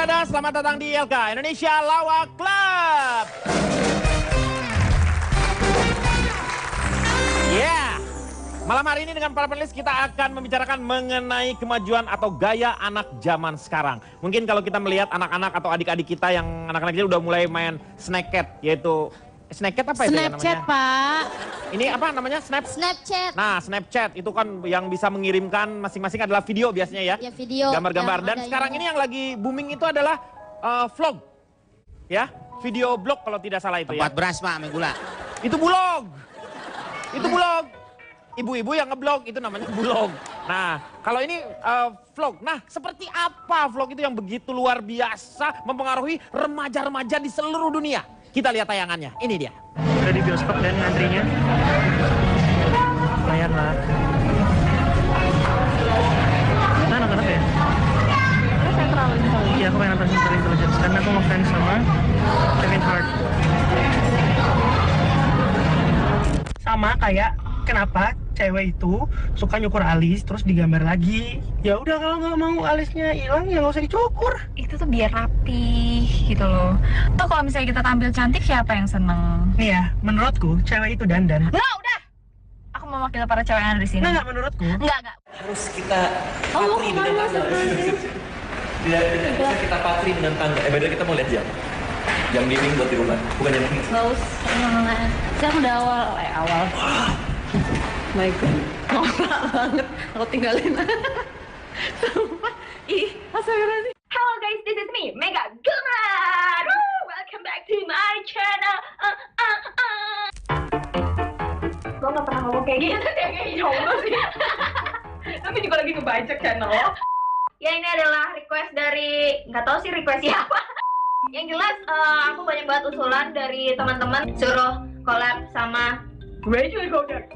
Selamat datang di LK Indonesia Lawak Club. Malam hari ini dengan para panelis kita akan membicarakan mengenai kemajuan atau gaya anak zaman sekarang. Mungkin kalau kita melihat anak-anak atau adik-adik kita yang anak-anak kecil udah mulai main Snacket, yaitu Snacket apa itu ya namanya? Snapchat, Pak. Ini apa namanya? Snapchat. Nah, Snapchat itu kan yang bisa mengirimkan masing-masing adalah video biasanya ya. Ya, video. Gambar-gambar. Dan sekarang ini yang lagi booming itu adalah vlog. Ya, video blog kalau tidak salah itu ya. Tempat beras, Pak, sama gula. Itu bulog. Itu bulog. Ibu-ibu yang ngeblog itu namanya bulog. Nah, kalau ini vlog. Nah, seperti apa vlog itu yang begitu luar biasa mempengaruhi remaja-remaja di seluruh dunia? Kita lihat tayangannya. Ini dia. Udah di bioskop dan ngantrinya. Lumayan lah. Nah, nonton apa ya? Central Intelligence. Iya, aku pengen nonton Central Intelligence karena aku ngefans sama Kevin Hart. Sama kayak kenapa cewek itu suka nyukur alis terus digambar lagi. Ya udah, kalau nggak mau alisnya hilang ya nggak usah dicukur. Itu tuh biar rapi gitu loh. Toh kalau misalnya kita tampil cantik, siapa yang seneng? Nih ya, menurutku cewek itu dandan. Nggak, udah. Aku mewakili para cewek yang ada di sini. Nggak, menurutku. Nggak. Harus kita patri dengan tangga. Tidak, bisa kita patri dengan tangga. Beda kita mau lihat jam. Jam dinding buat di rumah, bukan jam dinding. Nggak usah. Saya udah awal. My God, norak banget. Aku tinggalin. Sumpah. Ih, astagfirullahaladzim. Hello guys, this is me, Mega Gumar. Welcome back to my channel. Gue nggak pernah ngomong kayak gitu, kayak jomblo sih. Tapi juga lagi ngebajak channel. Ya, ini adalah request dari, nggak tahu sih request siapa. Yang jelas aku banyak banget usulan dari teman-teman suruh collab sama Rachel Goddard.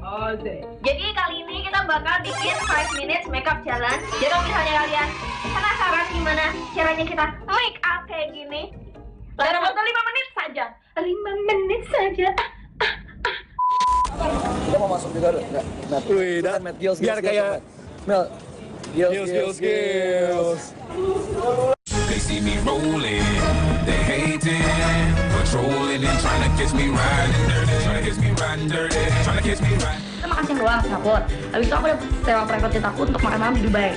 Jadi kali ini kita bakal bikin 5 minutes makeup challenge. Jadi kalau misalnya kalian penasaran gimana caranya kita make up kayak gini, dalam waktu 5 menit saja. 5 menit saja. Kita mau masuk juga dong? Nah, wih, dan biar kayak Mel. Skills. They see me rolling, they hating, patrolling and trying to catch me riding dirty, trying to catch me riding dirty, trying to catch me riding. Kita makan siang doang, Singapura. Habis itu aku udah sewa private jet aku untuk makan malam di Dubai.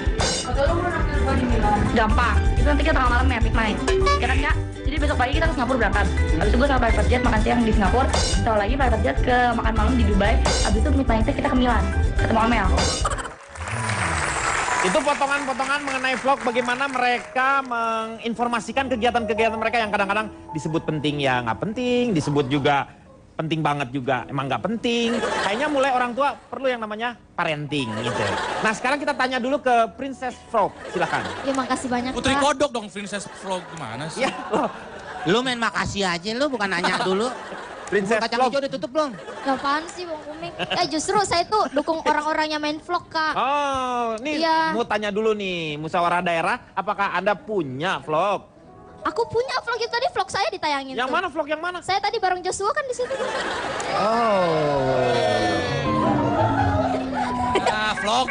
Gampang. Itu nanti kita tengah malam epic night. Ya kan, Kak? Jadi besok pagi kita ke Singapura berangkat. Habis itu gue sama private jet makan siang di Singapura. Setelah lagi private jet ke makan malam di Dubai. Habis itu midnight kita ke Milan. Ketemu Amel. Itu potongan-potongan mengenai vlog bagaimana mereka menginformasikan kegiatan-kegiatan mereka yang kadang-kadang disebut penting ya nggak penting, disebut juga penting banget juga emang nggak penting. Kayaknya mulai orang tua perlu yang namanya parenting gitu. Nah sekarang kita tanya dulu ke Princess Frog, silakan. Ya, makasih banyak, Putri Pak. Kodok dong, Princess Frog gimana sih? Ya, Lu main makasih aja lu, bukan nanya dulu. Princess Kacang Frog. hijau ditutup belum? Apaan sih, Bang Kuming? Justru saya tuh dukung orang-orang yang main vlog, Kak. Oh, nih Iya. mau tanya dulu nih, musyawarah daerah, apakah Anda punya vlog? Aku punya vlog itu tadi, vlog saya ditayangin Yang tuh. mana vlog yang mana? Saya tadi bareng Joshua kan di situ. Oh. Vlog.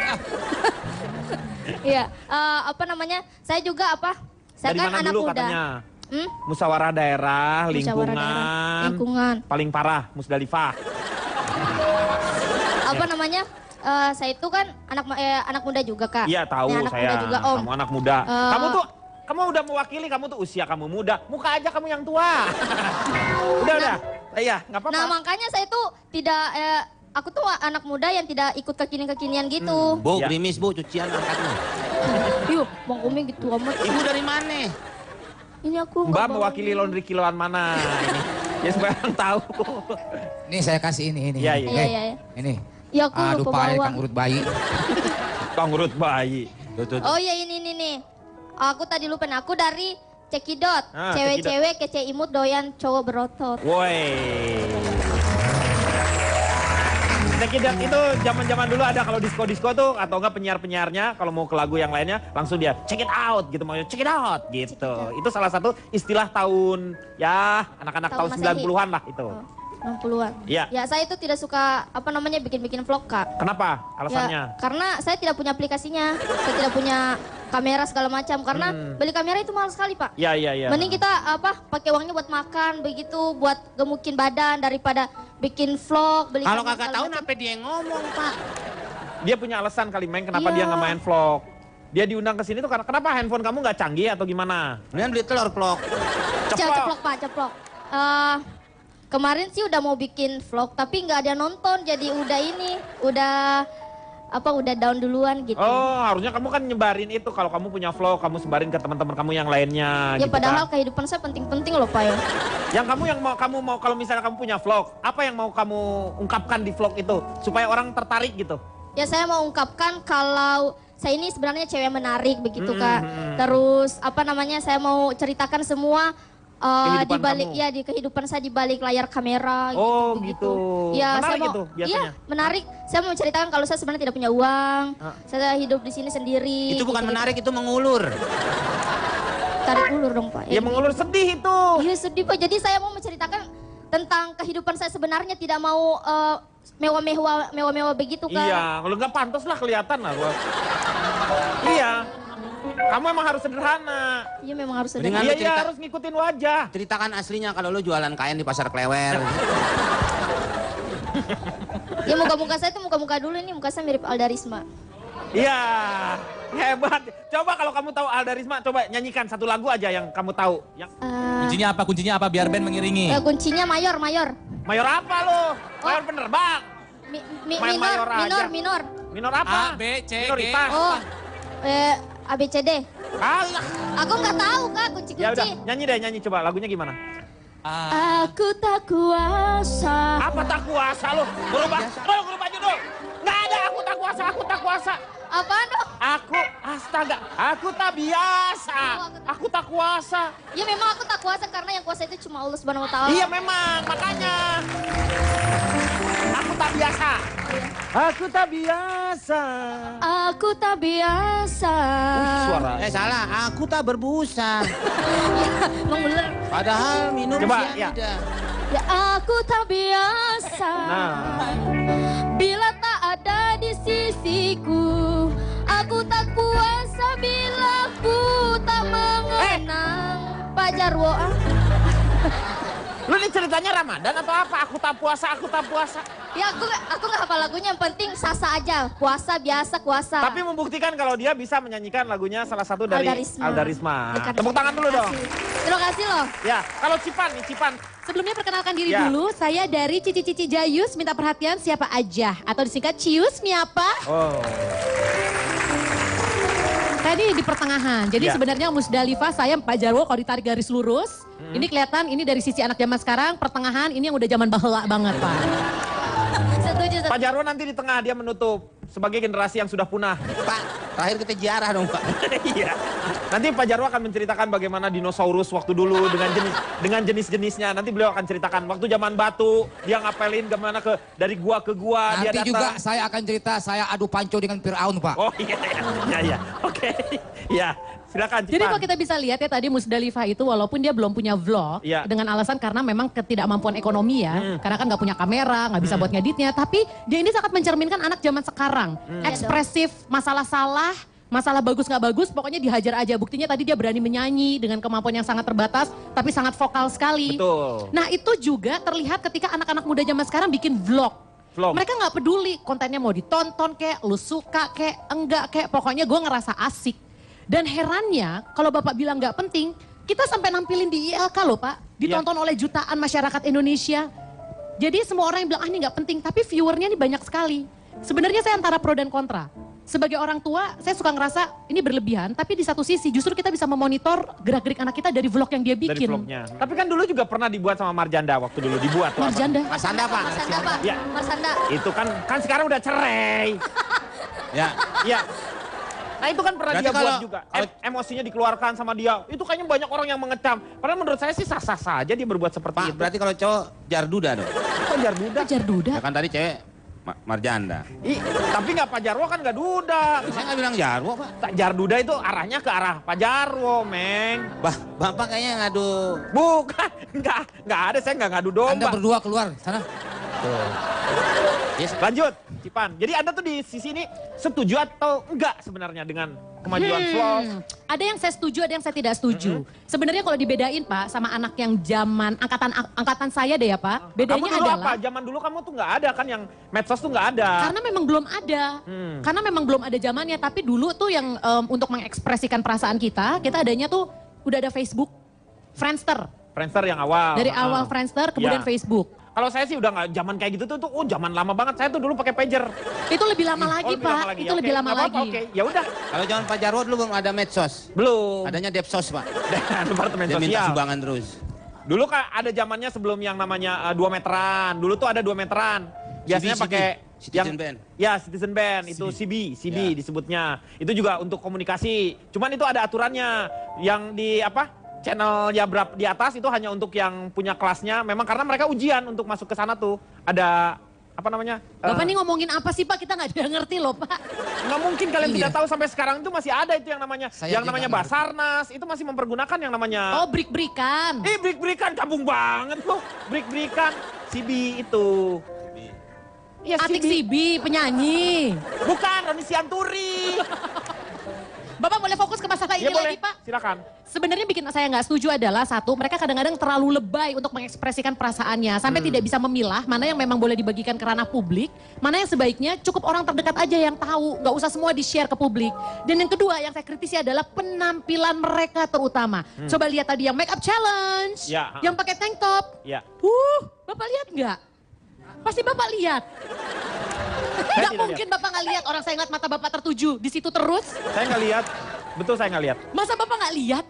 Iya, apa namanya? Saya juga Saya Dari kan mana anak dulu muda. katanya? Hmm? Musyawarah daerah, Musyawarah lingkungan, daerah, lingkungan. paling parah, Musdalifah. Apa namanya? Saya itu kan anak muda juga, Kak. Iya tahu Ya, anak saya, muda juga, Om. kamu anak muda. Eh, Kamu udah mewakili, kamu tuh usia kamu muda, muka aja kamu yang tua. udah. Iya, nggak apa-apa. Nah, makanya saya tuh tidak aku tuh anak muda yang tidak ikut kekinian-kekinian gitu. Bu, Ya. gerimis bu, cucian angkat lu. Yuk, Bang Kuming gitu amat. Ibu dari mana? Ini aku Mbak nggak bawa mewakili ini. laundry kiloan mana ini? Ya supaya orang tahu. Nih saya kasih ini. Iya, iya. Iya, iya, iya. Ini. Ya aku Aduh lupa payah bawa. kang urut bayi. Kang urut bayi. Tuh. Oh iya ini nih. Aku tadi lupa. Nah, aku dari Cekidot. Ah, Cewek-cewek kece imut doyan cowok berotot. Woi. Cekidot itu zaman-zaman dulu ada kalau disco-disco tuh atau enggak penyiar-penyiarnya kalau mau ke lagu yang lainnya langsung dia check it out gitu, mau check it out gitu. Itu salah satu istilah tahun ya anak-anak tahun Masehi. 90-an lah itu. Oh, 60-an. Iya. Ya, saya itu tidak suka bikin-bikin vlog, Kak. Kenapa? Alasannya? Ya, karena saya tidak punya aplikasinya. Saya tidak punya kamera segala macam karena beli kamera itu mahal sekali, Pak. Iya. Mending kita pakai uangnya buat makan begitu, buat gemukin badan daripada bikin vlog, beli Kalau kamera kagak segala tahu macam. kenapa dia yang ngomong, Pak? Dia punya alasan kali, Meng, kenapa Iya. dia nggak main vlog. Dia diundang ke sini tuh karena kenapa handphone kamu nggak canggih atau gimana? Mendingan beli telur, Vlog. Ceplok, Pak, ceplok. Kemarin sih udah mau bikin vlog tapi nggak ada nonton, jadi udah down duluan gitu. Oh, harusnya kamu kan nyebarin itu. Kalau kamu punya vlog, kamu sebarin ke teman-teman kamu yang lainnya. Ya gitu padahal kan. kehidupan saya penting-penting loh, Pak ya. Yang kamu mau kalau misalnya kamu punya vlog, apa yang mau kamu ungkapkan di vlog itu supaya orang tertarik gitu? Ya saya mau ungkapkan kalau saya ini sebenarnya cewek menarik begitu, Kak. Terus saya mau ceritakan semua Kehidupan di balik kamu. ya di kehidupan saya di balik layar kamera Oh, gitu. gitu. Ya, Menarik saya mau itu biasanya? Iya, menarik. Saya mau ceritakan kalau saya sebenarnya tidak punya uang. Saya hidup di sini sendiri. Itu bukan gitu. menarik, itu mengulur. Tarik ulur dong, Pak. Ya mengulur sedih itu. Iya, sedih, Pak. Jadi saya mau menceritakan tentang kehidupan saya sebenarnya, tidak mau mewah-mewah begitu, Kak. Iya, kalau nggak pantas lah kelihatan lah. Iya. Kamu emang harus sederhana. Iya, memang harus ada. Mendingan Iya, lu cerita- harus ngikutin wajah. Ceritakan aslinya kalau lu jualan kain di pasar Klewer. Ya muka-muka saya itu muka-muka dulu, ini muka saya mirip Alda Risma. Iya, hebat. Coba kalau kamu tahu Alda Risma, coba nyanyikan satu lagu aja yang kamu tahu. Yang Kuncinya apa biar band mengiringi? Kuncinya mayor. mayor apa lo? Mayor penerbang. Main mayor aja. Minor. Minor apa? A, B, C, G. Minoritas. Oh, ABCD. Alah. Aku nggak tahu, Kak, Ya udah, kunci-kunci. nyanyi coba. Lagunya gimana? Aku tak kuasa. Apa tak kuasa lo? Berubah baju dulu. Nggak ada aku tak kuasa. Apaan dong? Aku tak biasa. Aku tak kuasa. Ya memang aku tak kuasa karena yang kuasa itu cuma Allah Subhanahu wa taala. Iya memang, makanya. Aku tak biasa. Aku tak biasa. Aku tak biasa. Suara. Salah, aku tak berbusa. Mengular. Padahal minum Coba, cyanida. Ya aku tak biasa. Nah. Bila tak ada di sisiku, aku tak kuasa bila ku tak mengenang. Pak Jarwo. Lu ini ceritanya Ramadan atau apa? Aku tak puasa. Ya aku nggak hafal lagunya, yang penting sasa aja. Puasa biasa kuasa. Tapi membuktikan kalau dia bisa menyanyikan lagunya salah satu dari Alda Risma. Dekat. Tepuk tangan dulu dong. Terima kasih loh. Ya, kalau Cipan. Sebelumnya perkenalkan diri Ya. dulu, saya dari Cici Jayus, minta perhatian siapa aja. Atau disingkat Cius, Miapa. Oh. Tadi di pertengahan, jadi Ya. sebenarnya Musdalifah saya Pak Jarwo kalau ditarik garis lurus. Ini kelihatan ini dari sisi anak zaman sekarang, pertengahan ini yang udah zaman bahela banget Pak. Setuju. Pak Jarwo nanti di tengah dia menutup sebagai generasi yang sudah punah. Pak, terakhir kita ziarah dong, Pak. Iya. Nanti Pak Jarwo akan menceritakan bagaimana dinosaurus waktu dulu dengan jenis-jenisnya. Nanti beliau akan ceritakan waktu zaman batu dia ngapelin gimana dari gua ke gua dia Nanti datang. juga saya akan cerita saya adu panco dengan Fir'aun, Pak. Oh iya. Oke. Ya, silakan Cipan. Jadi kalau kita bisa lihat ya tadi Musdalifah itu walaupun dia belum punya vlog Iya. dengan alasan karena memang ketidakmampuan ekonomi ya, karena kan nggak punya kamera, nggak bisa buat ngeditnya, tapi dia ini sangat mencerminkan anak zaman sekarang, ekspresif, masalah salah, masalah bagus nggak bagus, pokoknya dihajar aja. Buktinya tadi dia berani menyanyi dengan kemampuan yang sangat terbatas, tapi sangat vokal sekali. Betul. Nah itu juga terlihat ketika anak-anak muda zaman sekarang bikin vlog. Mereka nggak peduli kontennya mau ditonton kek, lu suka kek, enggak kek, pokoknya gue ngerasa asik. Dan herannya kalau Bapak bilang nggak penting, kita sampai nampilin di ILK loh Pak, ditonton oleh jutaan masyarakat Indonesia. Jadi semua orang yang bilang ini nggak penting, tapi viewernya ini banyak sekali. Sebenarnya saya antara pro dan kontra. Sebagai orang tua, saya suka ngerasa ini berlebihan, tapi di satu sisi justru kita bisa memonitor gerak-gerik anak kita dari vlog yang dia Dari bikin. vlognya. Tapi kan dulu juga pernah dibuat sama Marjanda waktu dulu dibuat. tuh apa? Marjanda. Marsanda, Pak. Marsanda, Pak. Ya. Marsanda. Itu kan sekarang udah cerai. Ya. Iya. Nah itu kan pernah Berarti dia buat kalau- juga. Emosinya dikeluarkan sama dia. Itu kayaknya banyak orang yang mengecam. Padahal menurut saya sih sah-sah saja dia berbuat seperti Pak, itu. berarti kalau cowok jarduda dong. Kok Jarduda? Ajar duda. Ya kan tadi cewek Marjanda. Tapi nggak Pak Jarwo kan nggak duda. Saya nggak bilang jarwo, Pak. Tak Jarduda itu arahnya ke arah Pak Jarwo, Meng. Bapak kayaknya ngadu. Bukan, nggak ada. Saya nggak ngadu domba. Anda berdua keluar sana. Lanjut, Cipan. Jadi Anda tuh di sisi ini setuju atau enggak sebenarnya dengan kemajuan vlog. Ada yang saya setuju, ada yang saya tidak setuju. Sebenarnya kalau dibedain Pak sama anak yang zaman angkatan saya deh ya Pak. Bedanya Kamu dulu adalah apa? Zaman dulu kamu tuh nggak ada kan yang medsos tuh nggak ada. karena memang belum ada. Karena memang belum ada zamannya, tapi dulu tuh yang untuk mengekspresikan perasaan kita adanya tuh udah ada Facebook, Friendster. Friendster yang awal. Dari awal Friendster kemudian Ya. Facebook. Kalau saya sih udah nggak zaman kayak gitu tuh, zaman lama banget. Saya tuh dulu pakai pager. Itu lebih lama lagi lebih Pak, lama lagi. itu Oke, lebih lama nggak apa-apa, lagi. Oke, ya udah. Kalau zaman Pak Jarwo dulu belum ada medsos. Belum. Adanya Depsos, Pak. Departemen Dia minta sosial. sumbangan terus. Dulu kan ada zamannya sebelum yang namanya 2 meteran. Dulu tuh ada 2 meteran. Biasanya CB, pakai Citizen Band. Ya, Citizen Band itu CB Ya. disebutnya. Itu juga untuk komunikasi. Cuman itu ada aturannya. Yang di channel ya berapa di atas itu hanya untuk yang punya kelasnya. Memang karena mereka ujian untuk masuk ke sana tuh. Ada apa namanya? Bapak nih ngomongin apa sih Pak? Kita nggak ada ngerti loh Pak. Nggak mungkin kalian Iya. tidak tahu sampai sekarang itu masih ada itu yang namanya Saya juga ngerti. Basarnas itu masih mempergunakan yang namanya Oh break-breakan. break-breakan kabung banget loh. Break-breakan CB itu. Iya, Atik CB. Sibi, penyanyi. Bukan Roni Sianturi. Bapak boleh fokus ke masalah Iya ini boleh, lagi Pak? silakan. Sebenarnya bikin saya nggak setuju adalah satu, mereka kadang-kadang terlalu lebay untuk mengekspresikan perasaannya. Sampai tidak bisa memilah mana yang memang boleh dibagikan ke ranah publik, mana yang sebaiknya cukup orang terdekat aja yang tahu. Nggak usah semua di-share ke publik. Dan yang kedua yang saya kritisi adalah penampilan mereka terutama. Coba lihat tadi yang make up challenge, Ya, yang pakai tank top. Ya. Bapak lihat nggak? Pasti Bapak lihat. Nggak tidak mungkin Bapak nggak lihat, orang saya ngeliat mata Bapak tertuju di situ terus. Saya nggak lihat. Betul saya nggak lihat. Masa Bapak nggak lihat?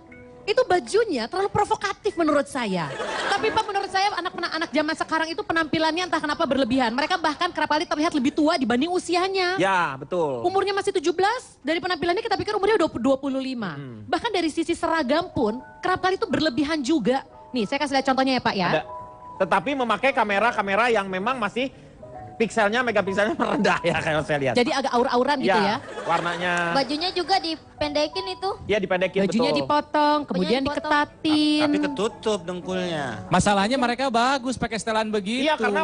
Itu bajunya terlalu provokatif menurut saya. Tapi Pak menurut saya anak-anak zaman sekarang itu penampilannya entah kenapa berlebihan. Mereka bahkan kerap kali terlihat lebih tua dibanding usianya. Ya, betul. Umurnya masih 17, dari penampilannya kita pikir umurnya 25. Bahkan dari sisi seragam pun kerap kali itu berlebihan juga. Nih saya kasih lihat contohnya ya Pak ya. Ada. Tetapi memakai kamera-kamera yang memang masih megapikselnya merendah ya kalau saya lihat. Jadi agak aur-auran gitu ya. Warnanya. Bajunya juga dipendekin itu. Ya dipendekin Bajunya betul. dipotong, kemudian dipotong. diketatin. Tapi ketutup dengkulnya. Masalahnya mereka bagus pakai setelan begitu. Iya karena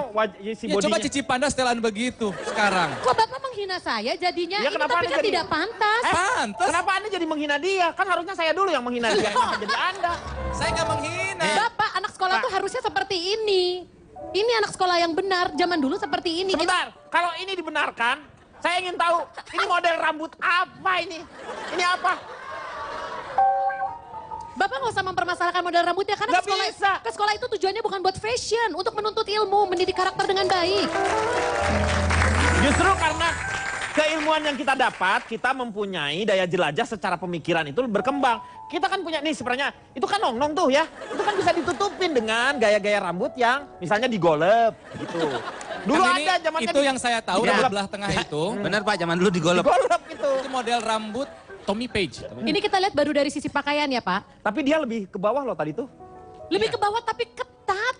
si Ya, coba bodinya. Cici Panda setelan begitu sekarang. Kok Bapak menghina saya jadinya? Ya, Ini kenapa tapi Anda kan jadi- tidak pantas. Pantes. Kenapa Anda jadi menghina dia? Kan harusnya saya dulu yang menghina dia. Kenapa jadi Anda? Saya nggak menghina. Bapak anak sekolah Pak. tuh harusnya seperti ini. Ini anak sekolah yang benar, zaman dulu seperti ini. Sebentar, kalau ini dibenarkan, saya ingin tahu ini model rambut apa ini? Ini apa? Bapak nggak usah mempermasalahkan model rambutnya karena Nggak bisa. ke sekolah itu tujuannya bukan buat fashion, untuk menuntut ilmu, mendidik karakter dengan baik. Justru karena keilmuan yang kita dapat, kita mempunyai daya jelajah secara pemikiran itu berkembang. Kita kan punya nih sebenarnya, itu kan nong-nong tuh ya. Itu kan bisa ditutupin dengan gaya-gaya rambut yang misalnya digolep gitu. Dulu Kan ini, ada zamannya itu yang saya tahu Ya. di belah tengah itu. Benar Pak, zaman dulu digolep. digolep itu. Itu model rambut Tommy Page. Ini kita lihat baru dari sisi pakaian ya Pak. Tapi dia lebih ke bawah loh tadi tuh. Lebih ke bawah tapi ketat.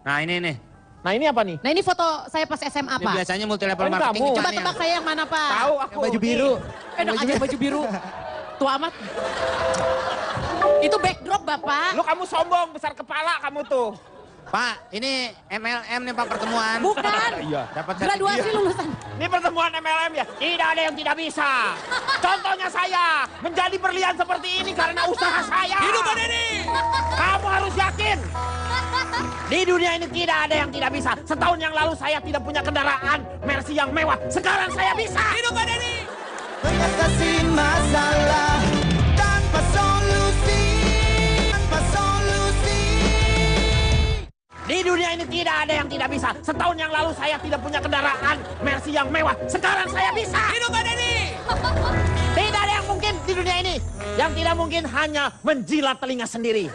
Nah ini nih. Nah ini apa nih? Nah ini foto saya pas SMA Ini Pak. biasanya multi level Oh, ini marketing. kamu. ini Coba yang- tebak saya yang mana Pak? Tahu aku. Baju biru. Dong aja baju biru. Tua amat. Itu backdrop Bapak. Lu kamu sombong, besar kepala kamu tuh. Pak, ini MLM nih Pak pertemuan. Bukan. Iya. Dapat Graduasi lulusan. Ini pertemuan MLM ya? Tidak ada yang tidak bisa. Contohnya saya, menjadi berlian seperti ini karena usaha saya. Hidup Pak Denny! Kamu harus yakin. Di dunia ini tidak ada yang tidak bisa. Setahun yang lalu saya tidak punya kendaraan Mercy yang mewah. Sekarang saya bisa. Hidup Pak Denny! Mengatasi masalah tanpa solusi, tanpa solusi. Di dunia ini tidak ada yang tidak bisa. Setahun yang lalu saya tidak punya kendaraan Mercy yang mewah. Sekarang saya bisa. Hidup Pak Denny! Tidak ada yang mungkin di dunia ini. Yang tidak mungkin hanya menjilat telinga sendiri.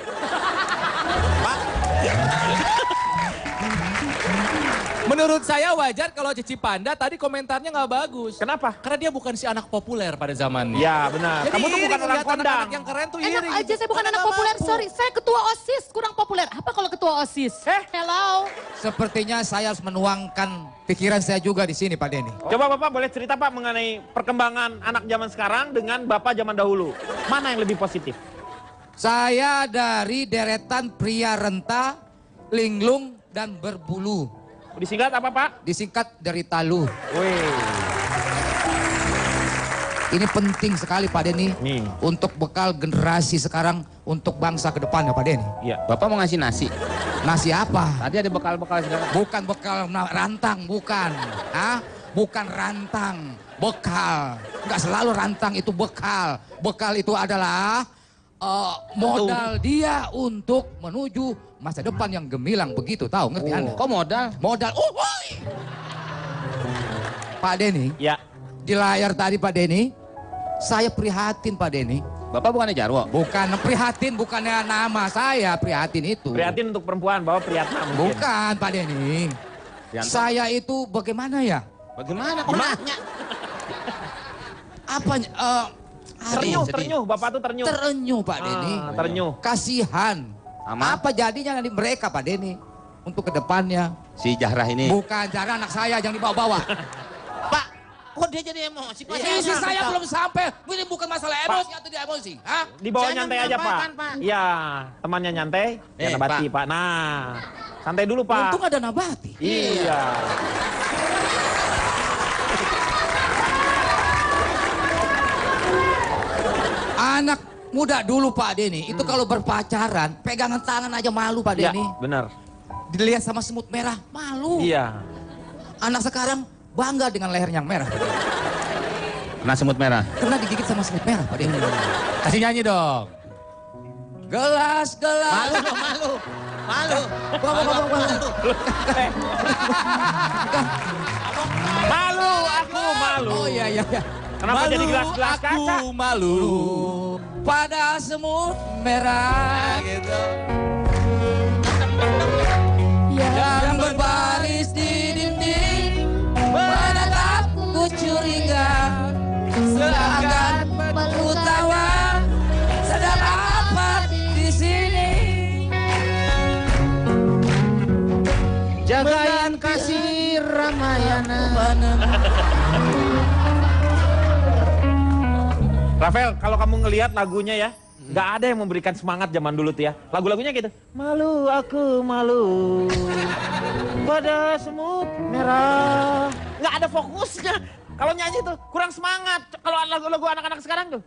Menurut saya wajar kalau Cici Panda tadi komentarnya nggak bagus. Kenapa? Karena dia bukan si anak populer pada zamannya. Ya benar. Jadi Kamu tuh iri bukan orang ngeliat kondang. anak-anak yang keren tuh iri. Enak aja gitu. saya bukan Karena anak nggak populer, mampu. sorry. Saya ketua OSIS, kurang populer. Apa kalau ketua OSIS? Hello. Sepertinya saya harus menuangkan pikiran saya juga di sini Pak Denny. Coba Bapak boleh cerita Pak mengenai perkembangan anak zaman sekarang dengan Bapak zaman dahulu. Mana yang lebih positif? Saya dari deretan pria renta, linglung, dan berbulu. Disingkat apa Pak? Disingkat dari Talu. Wih. Ini penting sekali Pak Denny. Nih. Untuk bekal generasi sekarang untuk bangsa ke depan ya Pak Denny. Iya. Bapak mau ngasih nasi? Nasi apa? Tadi ada bekal-bekal segala. Bukan bekal rantang, bukan. Hah? Bukan rantang, bekal. Enggak selalu rantang itu bekal. Bekal itu adalah modal dia untuk menuju masa depan yang gemilang begitu. Tahu ngerti Anda? Kok modal? Modal. Pak Denny. Ya. Di layar tadi Pak Denny, saya prihatin Pak Denny. Bapak bukannya Jarwo? Bukan prihatin, bukannya nama saya prihatin itu. Prihatin untuk perempuan, bawa Priyatna mungkin. Bukan Pak Denny. Saya itu bagaimana ya? Bagaimana? Kok nanya? Apanya? Terenyuh, Bapak tuh terenyuh. Terenyuh Pak Denny. Terenyuh. Kasihan. Apa jadinya nanti mereka Pak Denny? Untuk kedepannya. Si Jahrah ini? Bukan, Jahrah anak saya, jangan dibawa-bawa. Pak, kok dia jadi emosi? Pak, Isi saya belum sampai. Ini bukan masalah emosi atau dia emosi. Hah? Dibawa nyantai aja Pak. Iya, temannya nyantai. Ya Nabati Pak. Nah, santai dulu Pak. Untung ada Nabati. Iya. Anak muda dulu Pak Denny, itu kalau berpacaran, pegangan tangan aja malu Pak Denny. Iya, benar. Dilihat sama semut merah, malu. Iya. Anak sekarang bangga dengan leher yang merah. Kena semut merah? Kena digigit sama semut merah Pak Denny. Kasih nyanyi dong. Gelas. Malu dong, malu. Malu. Malu, aku malu. Oh iya. Kenapa jadi gelas-gelas kaca? Aku malu pada semut merah gitu. Yang berbaris di dinding menatapku curiga, seakan ku tawa sedang apa di sini. Jagain kasih Ramayana. Rafael, kalau kamu ngelihat lagunya ya, nggak ada yang memberikan semangat zaman dulu tuh ya. Lagu-lagunya gitu. Malu, aku malu pada semut merah. Nggak ada fokusnya. Kalau nyanyi tuh kurang semangat. Kalau lagu-lagu anak-anak sekarang tuh,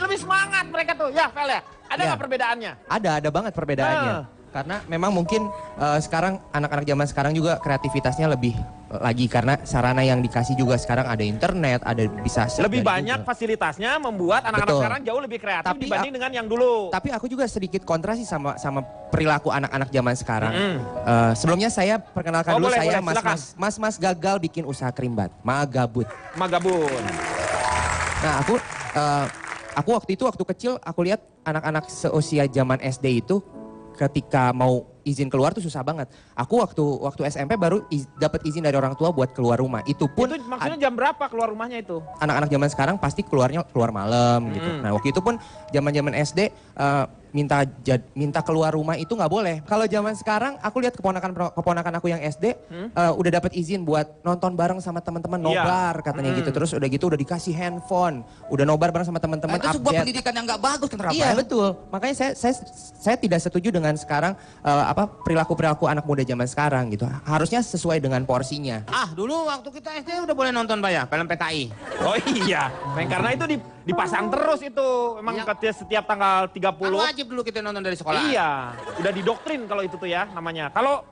lebih semangat mereka tuh. Ya, Fel ya. Ada nggak perbedaannya? Ada banget perbedaannya. Karena memang mungkin sekarang anak-anak zaman sekarang juga kreativitasnya lebih lagi karena sarana yang dikasih juga sekarang ada internet, ada bisa lebih banyak juga. Fasilitasnya membuat anak-anak sekarang jauh lebih kreatif dibanding dengan yang dulu. Tapi aku juga sedikit kontra sih sama perilaku anak-anak zaman sekarang. Sebelumnya saya perkenalkan dulu, saya Mas gagal bikin usaha krimbat, Magabut. Nah, aku waktu kecil aku lihat anak-anak seusia zaman SD itu ketika mau izin keluar tuh susah banget. Aku waktu SMP baru dapat izin dari orang tua buat keluar rumah. Itu pun maksudnya jam berapa keluar rumahnya itu? Anak-anak zaman sekarang pasti keluar malam gitu. Nah, waktu itu pun zaman SD minta keluar rumah itu nggak boleh. Kalau zaman sekarang aku lihat keponakan aku yang SD udah dapat izin buat nonton bareng sama teman-teman nobar katanya gitu. Terus udah gitu udah dikasih handphone, udah nobar bareng sama teman-teman. Itu sebuah pendidikan yang nggak bagus kan Rafael? Iya betul. Makanya saya tidak setuju dengan sekarang perilaku anak muda zaman sekarang gitu. Harusnya sesuai dengan porsinya. Dulu waktu kita SD udah boleh nonton Pak ya, film PKI. Oh iya, karena itu dipasang terus itu. Emang setiap tanggal 30. Wajib dulu kita nonton dari sekolah. Iya, udah didoktrin kalau itu tuh ya namanya. Kalau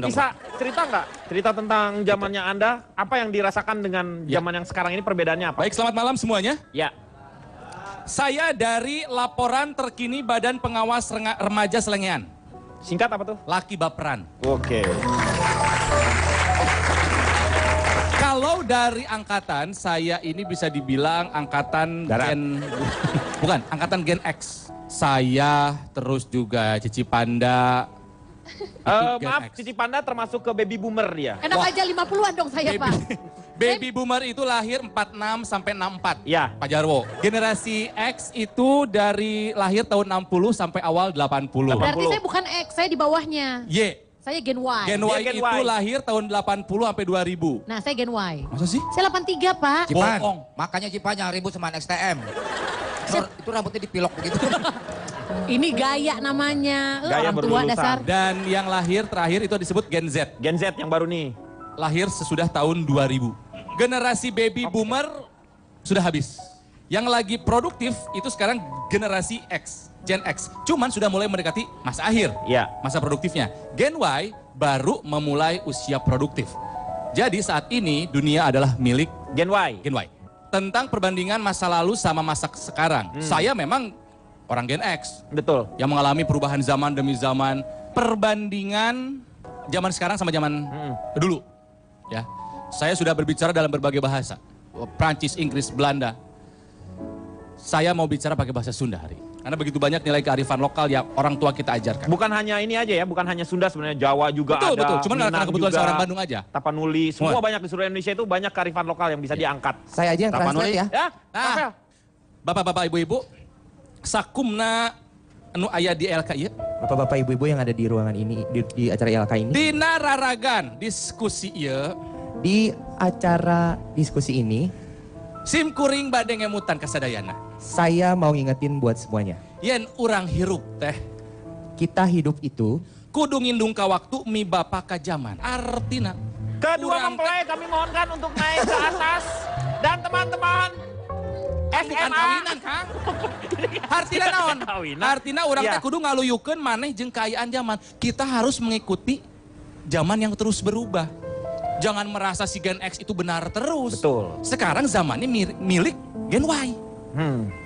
bisa cerita nggak? Cerita tentang zamannya Anda, apa yang dirasakan dengan zaman yang sekarang ini perbedaannya apa? Baik, selamat malam semuanya. Ya. Saya dari laporan terkini Badan Pengawas Remaja Selengean. Singkat apa tuh? Laki Baperan. Oke. Kalau dari angkatan, saya ini bisa dibilang angkatan angkatan Gen X. Saya terus juga Cici Panda. Maaf, Cici Panda termasuk ke baby boomer dia. Enak aja 50-an dong saya Pak. Baby boomer itu lahir 46 sampai 64. Ya. Pak Jarwo. Generasi X itu dari lahir tahun 60 sampai awal 80. Berarti saya bukan X, saya di bawahnya. Y. Saya Gen Y. Gen Y itu lahir tahun 80 sampai 2000. Nah, saya Gen Y. Masa sih? Saya 83, Pak. Cipan. Makanya Cipan jangan ribut sama anak STM. Itu rambutnya dipilok begitu. Ini gaya namanya. Gaya orang tua dasar. Dan yang lahir terakhir itu disebut Gen Z. Gen Z yang baru nih. lahir sesudah tahun 2000. Generasi baby boomer sudah habis. Yang lagi produktif itu sekarang generasi X, Gen X. Cuman sudah mulai mendekati masa akhir, masa produktifnya. Gen Y baru memulai usia produktif. Jadi saat ini dunia adalah milik Gen Y. Gen Y. Tentang perbandingan masa lalu sama masa sekarang. Saya memang orang Gen X. Betul. Yang mengalami perubahan zaman demi zaman. Perbandingan zaman sekarang sama zaman dulu. Ya, saya sudah berbicara dalam berbagai bahasa. Prancis, Inggris, Belanda. Saya mau bicara pakai bahasa Sunda hari ini. Karena begitu banyak nilai kearifan lokal yang orang tua kita ajarkan. Bukan hanya ini aja ya, bukan hanya Sunda sebenarnya, Jawa juga Betul, ada. betul. Cuman karena Minang kebetulan juga, saya orang Bandung aja. Tapanuli, semua banyak di seluruh Indonesia itu banyak kearifan lokal yang bisa diangkat. Saya aja yang translate ya. Ya, Rafael. Bapak-bapak, ibu-ibu, sakumna anu aya di LK ieu. Bapak-bapak ibu-ibu yang ada di ruangan ini, di acara ILK ini. Dina raragan diskusi ieu. Di acara diskusi ini, sim kuring bade ngemutan kasadayana. saya mau ngingetin buat semuanya. Yen urang hirup teh. Kita hidup itu kudu ngindung ka waktu mi bapa ka zaman. Artina. Kedua mempelai kami mohonkan untuk naik ke atas. Dan teman-teman Bukan SMA. kawinan, Kang. Hartina naon? Hartina urang Ya. teh kudu ngaluyukeun maneh jeung kaayaan zaman. Kita harus mengikuti zaman yang terus berubah. Jangan merasa si Gen X itu benar terus. Betul. Sekarang zamannya milik Gen Y.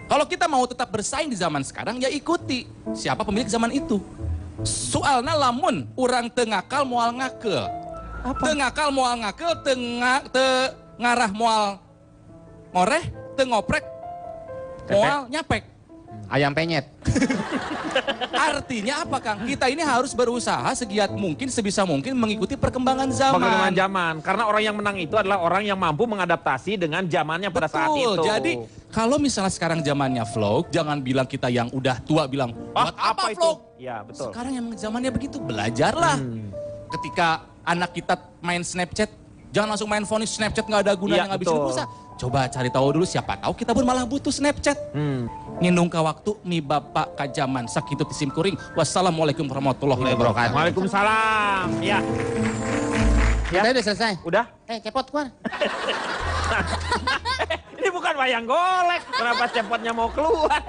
Kalau kita mau tetap bersaing di zaman sekarang, ya ikuti siapa pemilik zaman itu. Soalna lamun urang teu ngakal moal ngakel. Teu ngakal moal ngakel, teu ngarah moal ngoreh, teu ngoprek moal nyapek. Ayam penyet. Artinya apa, Kang? Kita ini harus berusaha segiat mungkin, sebisa mungkin mengikuti perkembangan zaman. Perkembangan zaman. Karena orang yang menang itu adalah orang yang mampu mengadaptasi dengan zamannya pada saat itu. Jadi kalau misalnya sekarang zamannya vlog, jangan bilang kita yang udah tua bilang, buat apa itu? vlog? Ya, betul. Sekarang yang zamannya begitu, belajarlah. Ketika anak kita main Snapchat, jangan langsung main phone Snapchat nggak ada gunanya, Iya, ngabisin betul. pulsa. Coba cari tahu dulu, siapa tahu kita pun malah butuh Snapchat. Ngindung ka waktu mi bapak ka zaman sakitu tisim kuring. Wassalamualaikum warahmatullahi wabarakatuh. Waalaikumsalam. Ya. Ya. Udah selesai. Udah? Cepot keluar. Ini bukan wayang golek. Kenapa cepotnya mau keluar?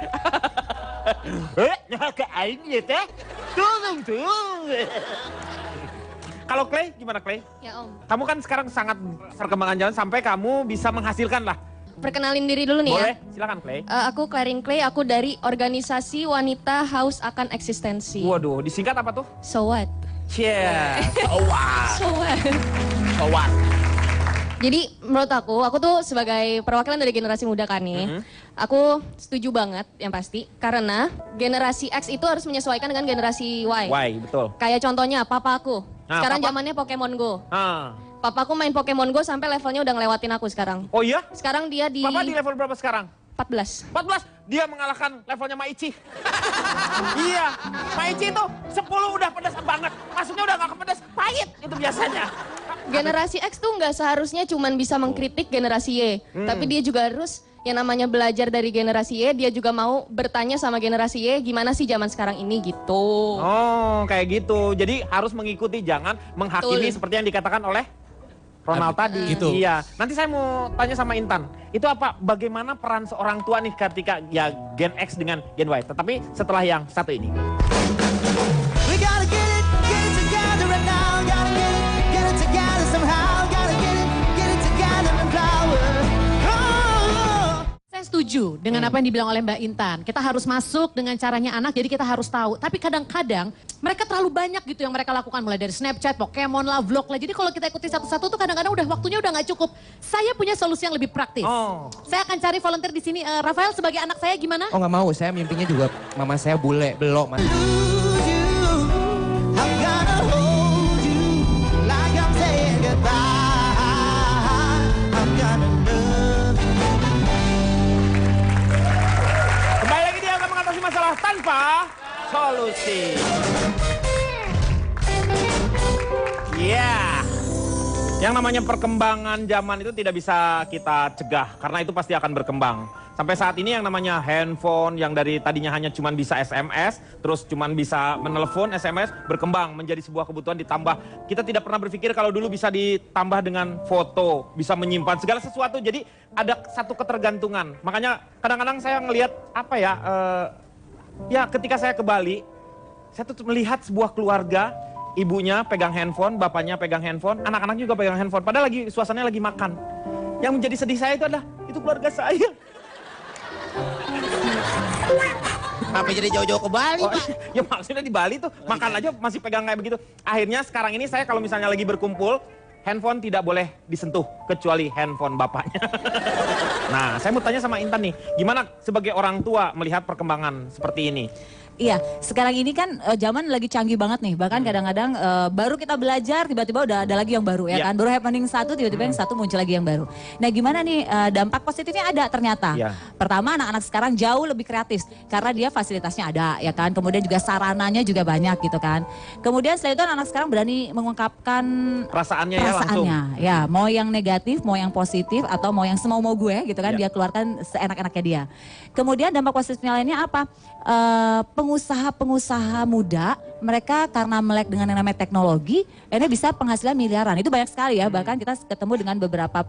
Ke aing ya teh. Tunggu. Kalau Clay, gimana Clay? Ya Om. Kamu kan sekarang sangat perkembangan jalan sampai kamu bisa menghasilkan lah. Perkenalin diri dulu nih Boleh, ya. silakan Clay. Aku Clarin Clay, aku dari organisasi Wanita Haus Akan Eksistensi. Waduh, disingkat apa tuh? So what? Yeah. So what? So what? So what? Jadi menurut aku tuh sebagai perwakilan dari generasi muda kan nih, aku setuju banget yang pasti. Karena generasi X itu harus menyesuaikan dengan generasi Y. Y, betul. Kayak contohnya papa aku, Nah, sekarang papa? zamannya Pokemon Go. Ah. Papaku main Pokemon Go sampai levelnya udah ngelewatin aku sekarang. Oh iya? Sekarang dia di... Papa di level berapa sekarang? 14. 14? Dia mengalahkan levelnya Maichi. Iya, Maichi itu 10 udah pedas banget. Masuknya udah gak pedas, pahit itu biasanya. Generasi X tuh nggak seharusnya cuman bisa mengkritik generasi Y. Tapi dia juga harus yang namanya belajar dari generasi Y, dia juga mau bertanya sama generasi Y gimana sih zaman sekarang ini gitu. Oh, kayak gitu. Jadi harus mengikuti, jangan menghakimi Betul. seperti yang dikatakan oleh Ronald tadi. Gitu. Iya. Nanti saya mau tanya sama Intan. Itu apa? Bagaimana peran seorang tua nih ketika ya Gen X dengan Gen Y? Tetapi setelah yang satu ini. We gotta get it together right now. Gotta get it together somehow. Gotta get it together and flower. Saya setuju dengan apa yang dibilang oleh Mbak Intan. Kita harus masuk dengan caranya anak, jadi kita harus tahu. Tapi kadang-kadang mereka terlalu banyak gitu yang mereka lakukan. Mulai dari Snapchat, Pokemon lah, vlog lah. Jadi kalau kita ikuti satu-satu tuh kadang-kadang udah waktunya udah nggak cukup. Saya punya solusi yang lebih praktis. Saya akan cari volunteer di sini. Rafael sebagai anak saya gimana? Oh nggak mau, saya mimpinya juga mama saya bule, belok mas. I'm gonna hold you like I'm saying goodbye. I'm gonna love you. Kembali lagi dia akan mengatasi masalah tanpa solusi. Iya. Yang namanya perkembangan zaman itu tidak bisa kita cegah karena itu pasti akan berkembang. Sampai saat ini yang namanya handphone yang dari tadinya hanya cuman bisa SMS, terus cuman bisa menelepon, SMS, berkembang menjadi sebuah kebutuhan ditambah. Kita tidak pernah berpikir kalau dulu bisa ditambah dengan foto, bisa menyimpan segala sesuatu. Jadi ada satu ketergantungan. Makanya kadang-kadang saya ngelihat apa ya, ya ketika saya ke Bali, saya tuh melihat sebuah keluarga, ibunya pegang handphone, bapaknya pegang handphone, anak-anak juga pegang handphone. Padahal lagi suasananya lagi makan. Yang menjadi sedih saya itu adalah, itu keluarga saya. Kenapa jadi jauh-jauh ke Bali, Pak? Ya maksudnya di Bali tuh makan aja masih pegang kayak begitu. Akhirnya sekarang ini saya kalau misalnya lagi berkumpul, handphone tidak boleh disentuh kecuali handphone bapaknya. Nah, saya mau tanya sama Intan nih, gimana sebagai orang tua melihat perkembangan seperti ini? Iya, sekarang ini kan zaman lagi canggih banget nih. Bahkan kadang-kadang baru kita belajar, tiba-tiba udah ada lagi yang baru ya kan. Baru happening satu, tiba-tiba yang satu muncul lagi yang baru. Nah gimana nih dampak positifnya ada ternyata. Pertama anak-anak sekarang jauh lebih kreatif. Karena dia fasilitasnya ada ya kan. Kemudian juga sarananya juga banyak gitu kan. Kemudian setelah itu anak sekarang berani mengungkapkan perasaannya ya langsung. Ya, mau yang negatif, mau yang positif, atau mau yang semau-mau gue gitu kan. Dia keluarkan seenak-enaknya dia. Kemudian dampak positifnya lainnya apa? Pengusaha-pengusaha muda, mereka karena melek dengan yang namanya teknologi, ini bisa penghasilan miliaran. Itu banyak sekali ya, bahkan kita ketemu dengan beberapa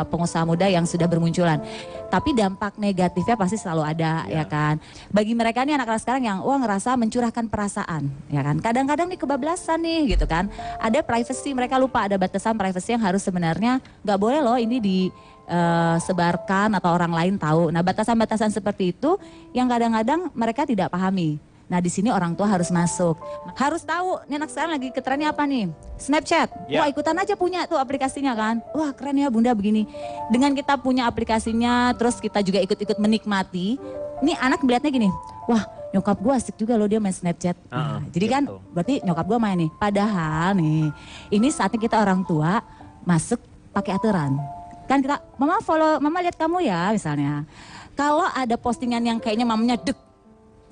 pengusaha muda yang sudah bermunculan. Tapi dampak negatifnya pasti selalu ada ya kan. Bagi mereka nih anak-anak sekarang yang ngerasa mencurahkan perasaan ya kan. Kadang-kadang nih kebablasan nih gitu kan. Ada privacy, mereka lupa ada batasan privacy yang harus sebenarnya nggak boleh loh ini disebarkan atau orang lain tahu. Nah batasan-batasan seperti itu yang kadang-kadang mereka tidak pahami. Nah di sini orang tua harus masuk, harus tahu nih anak sekarang lagi ketrennya apa nih, Snapchat. Wah ikutan aja punya tuh aplikasinya kan, wah keren ya bunda begini. Dengan kita punya aplikasinya, terus kita juga ikut-ikut menikmati. Nih anak melihatnya gini, wah nyokap gue asik juga loh dia main Snapchat. Nah, jadi kan berarti nyokap gue main nih. Padahal nih, ini saatnya kita orang tua masuk pakai aturan. Kan kita, mama follow, mama lihat kamu ya misalnya. Kalau ada postingan yang kayaknya mamanya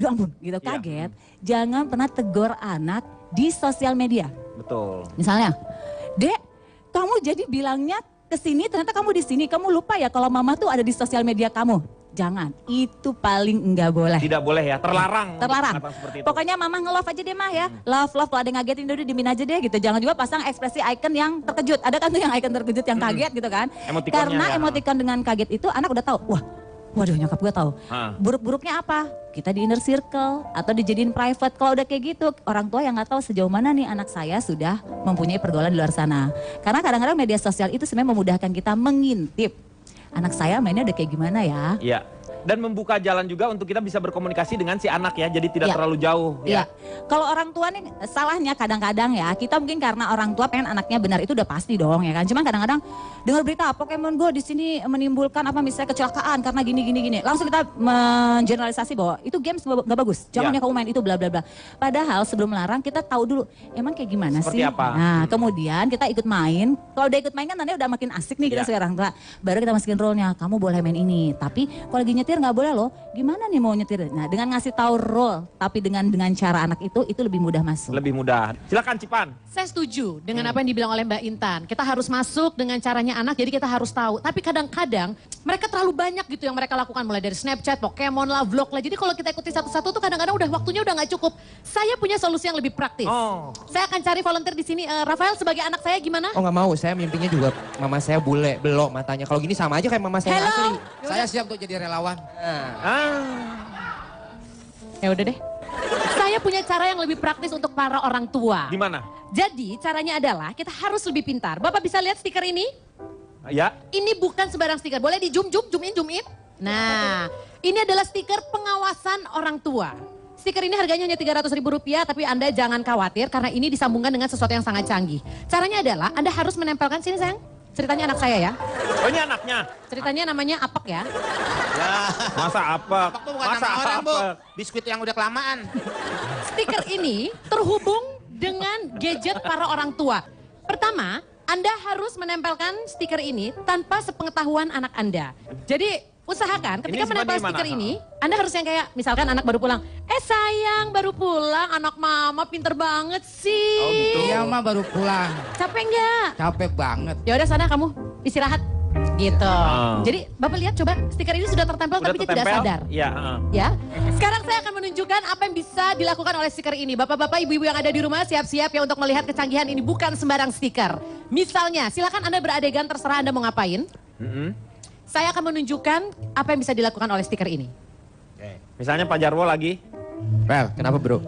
ya ampun gitu kaget, jangan pernah tegur anak di sosial media. Betul. Misalnya, Dek, kamu jadi bilangnya kesini ternyata kamu di sini, kamu lupa ya kalau mama tuh ada di sosial media kamu. Jangan, itu paling enggak boleh. Tidak boleh ya, terlarang. Terlarang. Pokoknya mama nge-love aja deh mah ya. Love, kalau ada yang ngagetin dulu dimin aja deh gitu. Jangan juga pasang ekspresi icon yang terkejut. Ada kan tuh yang icon terkejut yang kaget gitu kan. Karena emoticon dengan kaget itu anak udah tahu, waduh nyokap gue tahu. Buruk-buruknya apa? Kita di inner circle atau dijadiin private. Kalau udah kayak gitu, orang tua yang nggak tahu sejauh mana nih anak saya sudah mempunyai pergaulan di luar sana. Karena kadang-kadang media sosial itu sebenarnya memudahkan kita mengintip. Anak saya mainnya udah kayak gimana ya? Iya. Dan membuka jalan juga untuk kita bisa berkomunikasi dengan si anak ya, jadi tidak terlalu jauh. Iya. Kalau orang tua nih salahnya kadang-kadang ya, kita mungkin karena orang tua pengen anaknya benar itu udah pasti dong ya kan. Cuman kadang-kadang dengar berita Pokemon Go di sini menimbulkan apa misalnya kecelakaan karena gini. Langsung kita mengeneralisasi bahwa itu games gak bagus. Jangan ya kamu main itu bla bla bla. Padahal sebelum melarang kita tahu dulu emang kayak gimana seperti sih. Apa? Nah kemudian kita ikut main. Kalau udah ikut main kan nanti udah makin asik nih kita sebagai orang tua. Baru kita masukin role-nya. Kamu boleh main ini. Tapi kalau lagi nyetir nggak boleh loh. Gimana nih mau nyetir? Nah dengan ngasih tahu role, tapi dengan cara anak itu lebih mudah masuk. Lebih mudah. Silakan Cipan. Saya setuju dengan apa yang dibilang oleh Mbak Intan. Kita harus masuk dengan caranya anak, jadi kita harus tahu. Tapi kadang-kadang mereka terlalu banyak gitu yang mereka lakukan. Mulai dari Snapchat, Pokemon lah, vlog lah. Jadi kalau kita ikuti satu-satu tuh kadang-kadang waktunya udah nggak cukup. Saya punya solusi yang lebih praktis. Saya akan cari volunteer di sini. Rafael sebagai anak saya gimana? Oh nggak mau, saya mimpinya juga mama saya bule, belok matanya. Kalau gini sama aja kayak mama saya asli. Saya siap untuk jadi relawan. Ya udah deh. Saya punya cara yang lebih praktis untuk para orang tua. Gimana? Jadi caranya adalah kita harus lebih pintar. Bapak bisa lihat stiker ini? Ya. Ini bukan sembarang stiker. Boleh di zoom in. Nah, ini adalah stiker pengawasan orang tua. Stiker ini harganya hanya Rp300.000, tapi Anda jangan khawatir karena ini disambungkan dengan sesuatu yang sangat canggih. Caranya adalah Anda harus menempelkan, sini sayang, ceritanya anak saya ya. Oh ini anaknya? Ceritanya namanya Apek ya. Ya. Masa Apek? Apek tuh bukan nama orang Bu, biskuit yang udah kelamaan. Stiker ini terhubung dengan gadget para orang tua. Pertama, Anda harus menempelkan stiker ini tanpa sepengetahuan anak Anda. Jadi usahakan ketika menempel stiker ini, Anda harus yang kayak misalkan anak baru pulang. Sayang baru pulang, anak mama pinter banget sih. Oh gitu. Iya mah baru pulang. Capek nggak? Capek banget. Ya udah sana kamu istirahat. gitu. Jadi Bapak lihat coba stiker ini sudah tertempel tapi dia tidak sadar. Iya. Ya. Sekarang saya akan menunjukkan apa yang bisa dilakukan oleh stiker ini. Bapak-bapak, ibu-ibu yang ada di rumah siap-siap ya untuk melihat kecanggihan ini, bukan sembarang stiker. Misalnya, silakan Anda beradegan, terserah Anda mau ngapain. Saya akan menunjukkan apa yang bisa dilakukan oleh stiker ini. Misalnya Pak Jarwo lagi. Well, kenapa bro?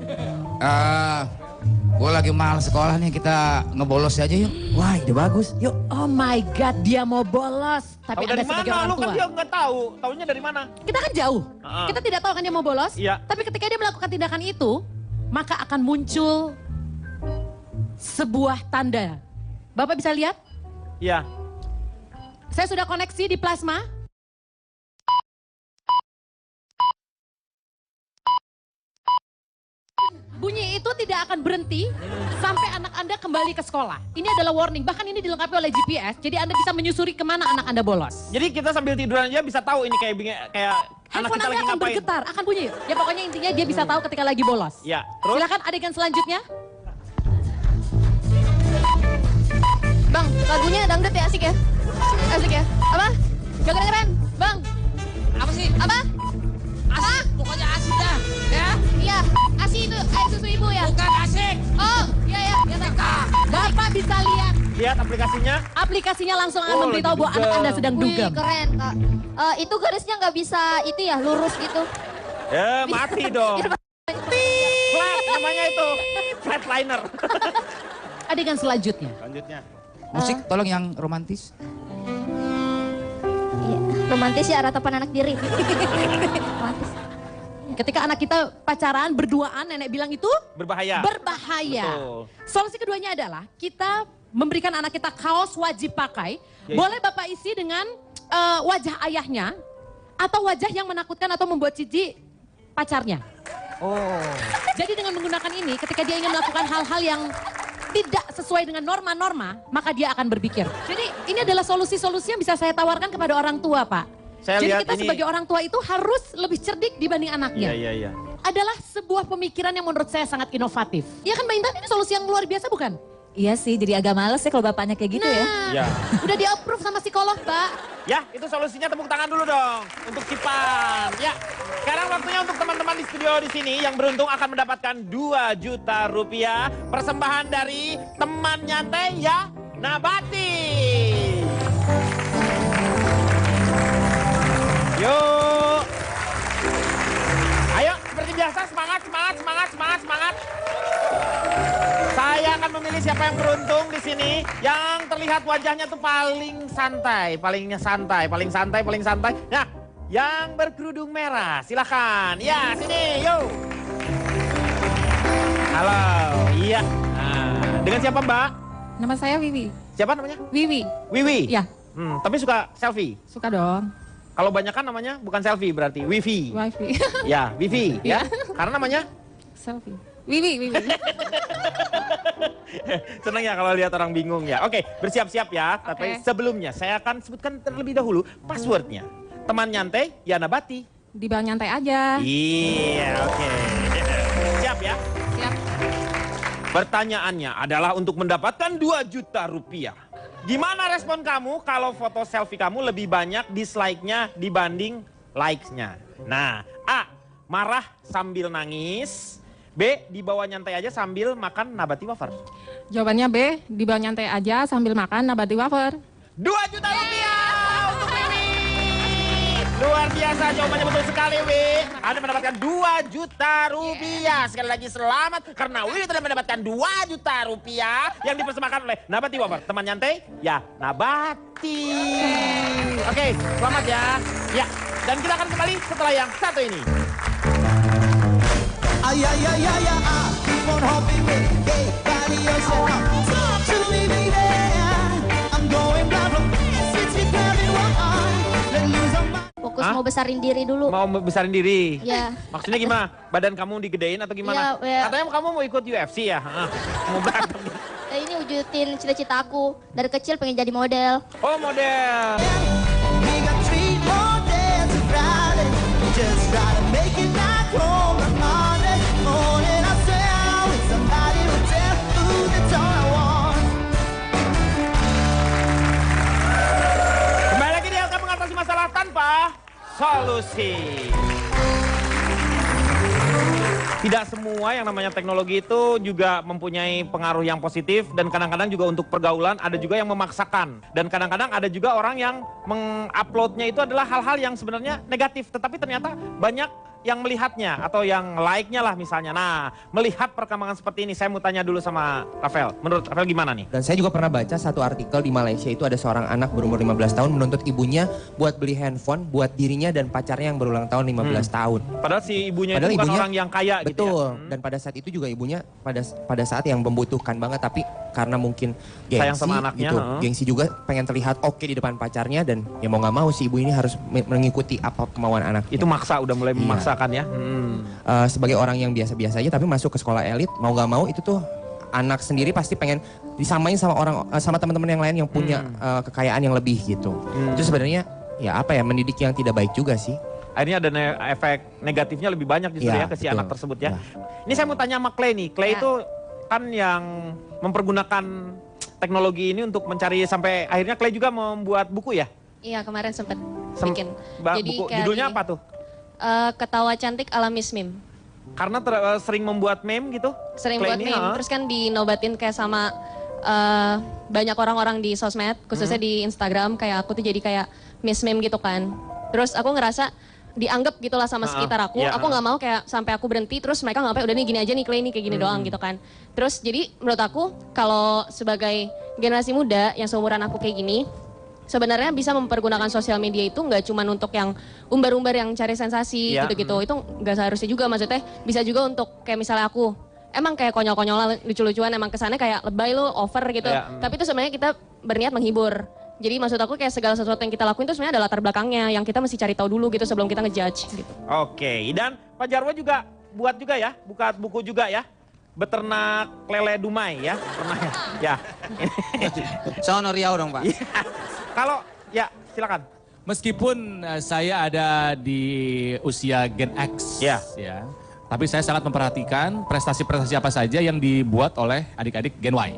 Gue lagi males sekolah nih, kita ngebolos aja yuk. Wah, ide bagus. Yuk. Oh my God, dia mau bolos. Tapi Tahu Anda dari sebagai mana? orang Lu kan tua. dia nggak tahu. Taunya dari mana? Kita kan jauh. Kita tidak tahu kan dia mau bolos. Iya. Tapi ketika dia melakukan tindakan itu, maka akan muncul sebuah tanda. Bapak bisa lihat? Iya. Saya sudah koneksi di plasma. Bunyi itu tidak akan berhenti sampai anak Anda kembali ke sekolah. Ini adalah warning, bahkan ini dilengkapi oleh GPS, jadi Anda bisa menyusuri kemana anak Anda bolos. Jadi kita sambil tiduran aja bisa tahu ini kayak anak Handphone kita Anda lagi akan ngapain. bergetar, akan bunyi. Ya pokoknya intinya dia bisa tahu ketika lagi bolos. Ya, terus? Silakan adegan selanjutnya. Bang, lagunya dangdut ya, asik ya? Asik ya? Apa? Gak keren, Bang. Apa sih? Apa? Asik, pokoknya asik dah. Ya? Iya, asi itu air susu ibu ya? Bukan asik. Oh, iya ya. Bapak bisa lihat. Lihat aplikasinya. Aplikasinya langsung akan Oh, memberitahu lagi bahwa anak dugem. Anda sedang Wih, dugem. keren Kak. Itu garisnya nggak bisa itu ya, lurus gitu. Ya, mati dong. Flat namanya itu. Flatliner. Adegan selanjutnya. Selanjutnya. Musik tolong yang romantis. Iya, romantis ya, ratapan anak diri. Romantis. Ketika anak kita pacaran, berduaan, nenek bilang itu Berbahaya. berbahaya. Betul. Solusi keduanya adalah kita memberikan anak kita kaos wajib pakai. Ya, Boleh Bapak isi dengan wajah ayahnya atau wajah yang menakutkan atau membuat jijik pacarnya. Oh. Jadi dengan menggunakan ini, ketika dia ingin melakukan hal-hal yang tidak sesuai dengan norma-norma, maka dia akan berpikir. Jadi ini adalah solusi-solusi yang bisa saya tawarkan kepada orang tua, Pak. Saya Jadi lihat kita ini- sebagai orang tua itu harus lebih cerdik dibanding anaknya. Iya. Adalah sebuah pemikiran yang menurut saya sangat inovatif. Iya kan Mbak Intan, ini solusi yang luar biasa bukan? Iya sih, jadi agak males ya kalau bapaknya kayak gitu ya. Ya. Udah di-approve sama psikolog, Pak. Ya, itu solusinya, tepuk tangan dulu dong untuk Cipan. Ya. Sekarang waktunya untuk teman-teman di studio di sini yang beruntung akan mendapatkan 2 juta rupiah persembahan dari teman nyantai ya Nabati. Yuk. Ayo, seperti biasa semangat. Saya akan memilih siapa yang beruntung di sini. Yang terlihat wajahnya tuh paling santai. Nah, yang berkerudung merah, silakan. Ya, sini, yuk. Halo, iya. Nah, dengan siapa Mbak? Nama saya Wiwi. Siapa namanya? Wiwi. Wiwi? Ya. Tapi suka selfie? Suka dong. Kalau banyak kan namanya bukan selfie berarti, Wifi. Wifi. Ya, Wifi ya. Karena namanya? Selfie. Wiwi. Senang ya kalau lihat orang bingung ya. Oke, bersiap-siap ya. Tapi sebelumnya saya akan sebutkan terlebih dahulu passwordnya. Teman nyantai, ya Nabati. Di bang nyantai aja. Iya, oke. Siap ya? Siap. Pertanyaannya adalah untuk mendapatkan 2 juta rupiah. Gimana respon kamu kalau foto selfie kamu lebih banyak dislike-nya dibanding likes-nya? Nah, A. Marah sambil nangis. B. Dibawa nyantai aja sambil makan nabati wafer. Jawabannya B, di bang nyantai aja sambil makan nabati wafer. 2 juta rupiah untuk Wiwi. Luar biasa, jawabannya betul sekali, Wi. Anda mendapatkan 2 juta rupiah. Sekali lagi selamat karena Wiwi telah mendapatkan 2 juta rupiah yang dipersembahkan oleh Nabati Wafer. Teman nyantai, ya Nabati. Oke, selamat ya. Ya, dan kita akan kembali setelah yang satu ini. I keep on hoping with gay body talk to me, baby. I'm going blah blah. Since you tell me what let lose on my. Fokus mau besarin diri dulu. Mau besarin diri? Iya. Maksudnya gimana? Badan kamu digedein atau gimana? Iya. Katanya kamu mau ikut UFC ya? Mau berantem. Ini wujudin cita-cita aku. Dari kecil pengen jadi model. Oh, model. We got 3 more days to ride it. Just try to make it back home on Monday morning. I say I'm with somebody who tell you that's all I want. Kembali lagi di solusi. Tidak semua yang namanya teknologi itu juga mempunyai pengaruh yang positif dan kadang-kadang juga untuk pergaulan ada juga yang memaksakan. Dan kadang-kadang ada juga orang yang menguploadnya itu adalah hal-hal yang sebenarnya negatif. Tetapi ternyata banyak yang melihatnya atau yang like-nya lah misalnya. Nah, melihat perkembangan seperti ini saya mau tanya dulu sama Rafael. Menurut Rafael gimana nih? Dan saya juga pernah baca satu artikel di Malaysia itu ada seorang anak berumur 15 tahun menuntut ibunya buat beli handphone buat dirinya dan pacarnya yang berulang tahun 15 tahun. Padahal si ibunya itu bukan orang yang kaya gitu ya. Betul. Dan pada saat itu juga ibunya pada saat yang membutuhkan banget tapi karena mungkin gengsi sayang sama anaknya, gitu. Gengsi juga pengen terlihat oke di depan pacarnya dan ya mau nggak mau si ibu ini harus mengikuti apa kemauan anaknya. Itu maksa, udah mulai memaksakan ya. Sebagai orang yang biasa-biasa aja tapi masuk ke sekolah elit mau nggak mau itu tuh anak sendiri pasti pengen disamain sama sama teman-teman yang lain yang punya kekayaan yang lebih gitu. Itu sebenarnya ya apa ya mendidik yang tidak baik juga sih. Akhirnya ada efek negatifnya lebih banyak justru ya ke si anak tersebut ya. Ini saya mau tanya sama Clay nih. Clay itu kan yang mempergunakan teknologi ini untuk mencari sampai akhirnya Clay juga membuat buku ya? Iya, kemarin sempat bikin. Jadi buku, judulnya apa tuh? Ketawa Cantik ala Miss Meme. Karena sering membuat meme gitu? Sering Clay buat ini, meme, terus kan dinobatin kayak sama banyak orang-orang di sosmed, khususnya di Instagram, kayak aku tuh jadi kayak Miss Meme gitu kan. Terus aku ngerasa dianggap gitulah sama sekitar aku, aku nggak mau kayak sampai aku berhenti terus mereka ngapain udah nih gini aja nih Clay nih kayak gini doang gitu kan. Terus jadi menurut aku kalau sebagai generasi muda yang seumuran aku kayak gini, sebenarnya bisa mempergunakan sosial media itu nggak cuma untuk yang umbar-umbar yang cari sensasi gitu-gitu, itu nggak seharusnya juga, maksudnya bisa juga untuk kayak misalnya aku emang kayak konyol-konyolan lucu-lucuan emang kesannya kayak lebay lo over gitu, tapi itu sebenarnya kita berniat menghibur. Jadi maksud aku kayak segala sesuatu yang kita lakuin itu sebenarnya ada latar belakangnya yang kita mesti cari tahu dulu gitu sebelum kita ngejudge gitu. Oke, dan Pak Jarwo juga buat juga ya, buka buku juga ya. Beternak lele dumai ya, pernah ya? Sono Riau dong Pak. Kalau ya silakan. Meskipun saya ada di usia Gen X ya, tapi saya sangat memperhatikan prestasi-prestasi apa saja yang dibuat oleh adik-adik Gen Y.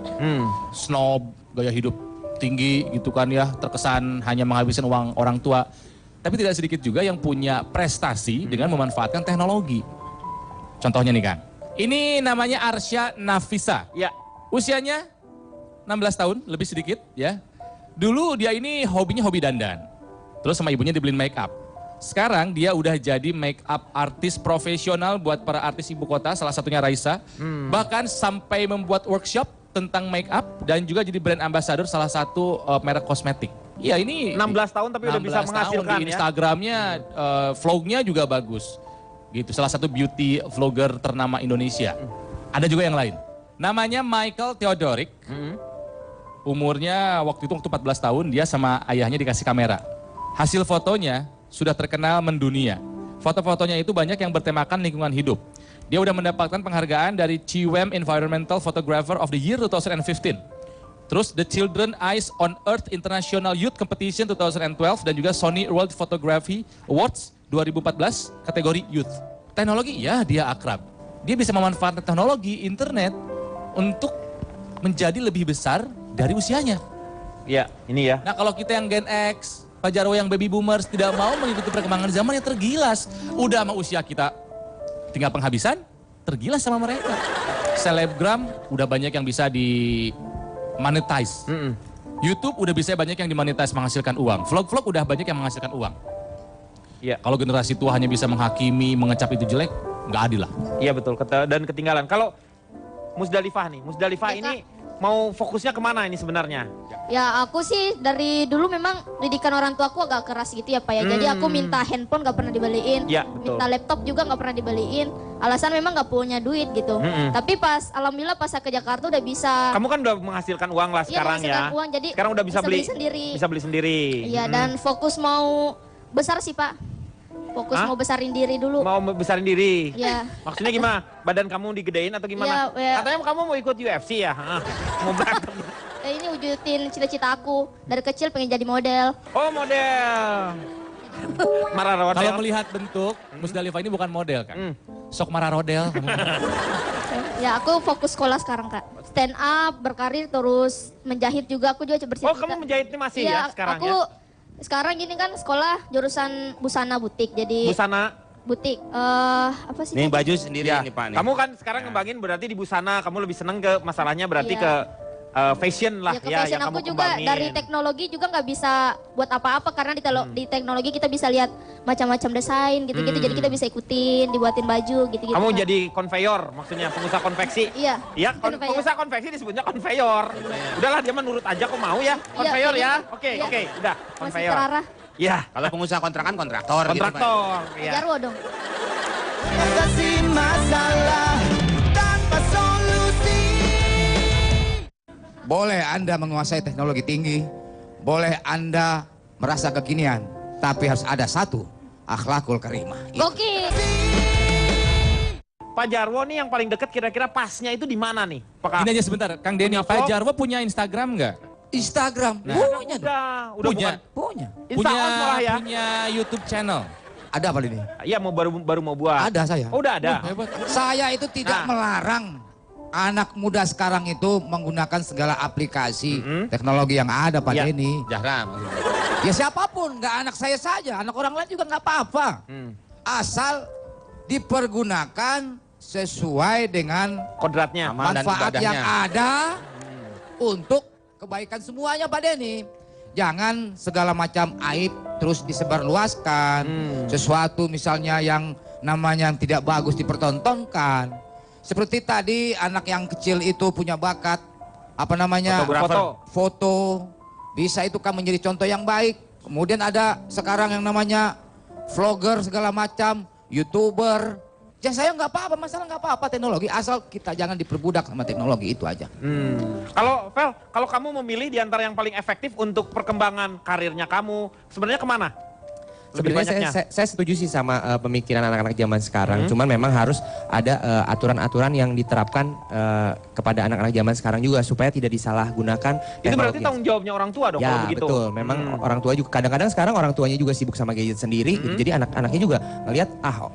Snob, gaya hidup tinggi gitu kan ya, terkesan hanya menghabiskan uang orang tua. Tapi tidak sedikit juga yang punya prestasi dengan memanfaatkan teknologi. Contohnya nih Kang, ini namanya Arsya Nafisa. Ya. Usianya 16 tahun, lebih sedikit ya. Dulu dia ini hobinya hobi dandan. Terus sama ibunya dibeliin make up. Sekarang dia udah jadi make up artis profesional buat para artis ibu kota, salah satunya Raisa. Bahkan sampai membuat workshop tentang make up dan juga jadi brand ambassador salah satu merek kosmetik. Iya ini 16 tahun tapi udah bisa menghasilkan di Instagramnya, vlognya juga bagus. Gitu, salah satu beauty vlogger ternama Indonesia. Ada juga yang lain. Namanya Michael Theodorik. Umurnya waktu 14 tahun, dia sama ayahnya dikasih kamera. Hasil fotonya sudah terkenal mendunia. Foto-fotonya itu banyak yang bertemakan lingkungan hidup. Dia udah mendapatkan penghargaan dari CWEM Environmental Photographer of the Year 2015. Terus The Children Eyes on Earth International Youth Competition 2012 dan juga Sony World Photography Awards 2014 kategori Youth. Teknologi ya dia akrab. Dia bisa memanfaatkan teknologi internet untuk menjadi lebih besar dari usianya. Ya, ini ya. Nah kalau kita yang Gen X, Pak Jarwo yang baby boomers tidak mau mengikuti perkembangan zaman yang tergilas. Udah sama usia kita tinggal penghabisan, tergilas sama mereka. Selebgram udah banyak yang bisa di monetize. YouTube udah bisa banyak yang dimonetize menghasilkan uang. Vlog-vlog udah banyak yang menghasilkan uang. Iya. Kalau generasi tua hanya bisa menghakimi, mengecap itu jelek, nggak adil lah. Iya betul, dan ketinggalan. Kalau Musdalifah nih, Musdalifah ini mau fokusnya kemana ini sebenarnya? Ya aku sih dari dulu memang didikan orang tua aku agak keras gitu ya Pak ya. Jadi aku minta handphone gak pernah dibeliin, ya, betul. Minta laptop juga gak pernah dibeliin. Alasan memang gak punya duit gitu. Tapi alhamdulillah pas ke Jakarta udah bisa. Kamu kan udah menghasilkan uang lah sekarang ya. Uang, jadi sekarang udah bisa beli sendiri. Bisa beli sendiri. Iya dan fokus mau besar sih Pak. Fokus mau besarin diri dulu. Mau besarin diri? Iya. Maksudnya gimana? Badan kamu digedein atau gimana? Ya. Katanya kamu mau ikut UFC ya? Mau berantem? Ini wujudin cita-cita aku. Dari kecil pengen jadi model. Oh model. Marah rodel. Kalau melihat bentuk, Musdalifah ini bukan model kan? Sok marah rodel. Ya aku fokus sekolah sekarang Kak. Stand up, berkarir terus menjahit juga. Aku juga bersih. Oh kamu menjahit ini masih ya sekarang aku, ya? Sekarang gini kan sekolah jurusan busana butik, jadi Busana. butik. Apa sih? Nih baju sendiri Ya. nih Pak nih. Kamu kan sekarang ngembangin berarti di busana, kamu lebih seneng ke masalahnya berarti Iya. ke fashion lah Ya, ke ya fashion yang aku kamu juga kembangin. dari teknologi juga nggak bisa buat apa-apa karena di teknologi kita bisa lihat macam-macam desain gitu-gitu, jadi kita bisa ikutin, dibuatin baju gitu-gitu. Kamu Kak. jadi konveyor, maksudnya pengusaha konveksi. Iya. Iya, Konveyor. pengusaha konveksi disebutnya konveyor. Udahlah dia menurut aja kok mau ya. Konveyor ya. kayaknya. Oke, Iya. oke, udah Masih konveyor. terarah. Iya. Kalau pengusaha kontrakan kontraktor. Kontraktor, Gitu, ya. Jarwo dong. Atasi masalah tanpa solusi. Boleh Anda menguasai teknologi tinggi, boleh Anda merasa kekinian, tapi harus ada satu, akhlakul karimah. Gokil. Pak Jarwo nih yang paling deket kira-kira pasnya itu di mana nih? Apakah Ini aja sebentar, Kang Denny, Punya Pak vlog? Jarwo punya Instagram nggak? Instagram, Nah. punya dong. udah Punya. bukan Punya. Instagram malah ya. Punya YouTube channel. Ada apa ini? Iya mau baru mau buat. Ada saya. Oh, udah ada. Saya itu tidak melarang anak muda sekarang itu menggunakan segala aplikasi teknologi yang ada Pak Iya. Denny. Jahram. Ya siapapun, nggak anak saya saja, anak orang lain juga nggak apa-apa. Asal dipergunakan sesuai dengan kodratnya, amal dan manfaat yang ibadahnya. ada untuk kebaikan semuanya Pak Denny. Jangan segala macam aib terus disebarluaskan. Sesuatu misalnya yang namanya yang tidak bagus dipertontonkan. Seperti tadi anak yang kecil itu punya bakat apa namanya foto. Bisa itu kan menjadi contoh yang baik. Kemudian ada sekarang yang namanya vlogger segala macam, YouTuber. Ya saya nggak apa-apa, masalah nggak apa-apa teknologi, asal kita jangan diperbudak sama teknologi itu aja. Kalau Vel, kalau kamu memilih di antara yang paling efektif untuk perkembangan karirnya kamu, sebenarnya kemana? Lebih Sebenarnya banyaknya? saya setuju sih sama pemikiran anak-anak zaman sekarang. Cuman memang harus ada aturan-aturan yang diterapkan kepada anak-anak zaman sekarang juga supaya tidak disalahgunakan. Itu berarti teknologi. tanggung jawabnya orang tua dong Ya kalau begitu. betul, memang orang tua juga kadang-kadang sekarang orang tuanya juga sibuk sama gadget sendiri, gitu. Jadi anak-anaknya juga ngelihat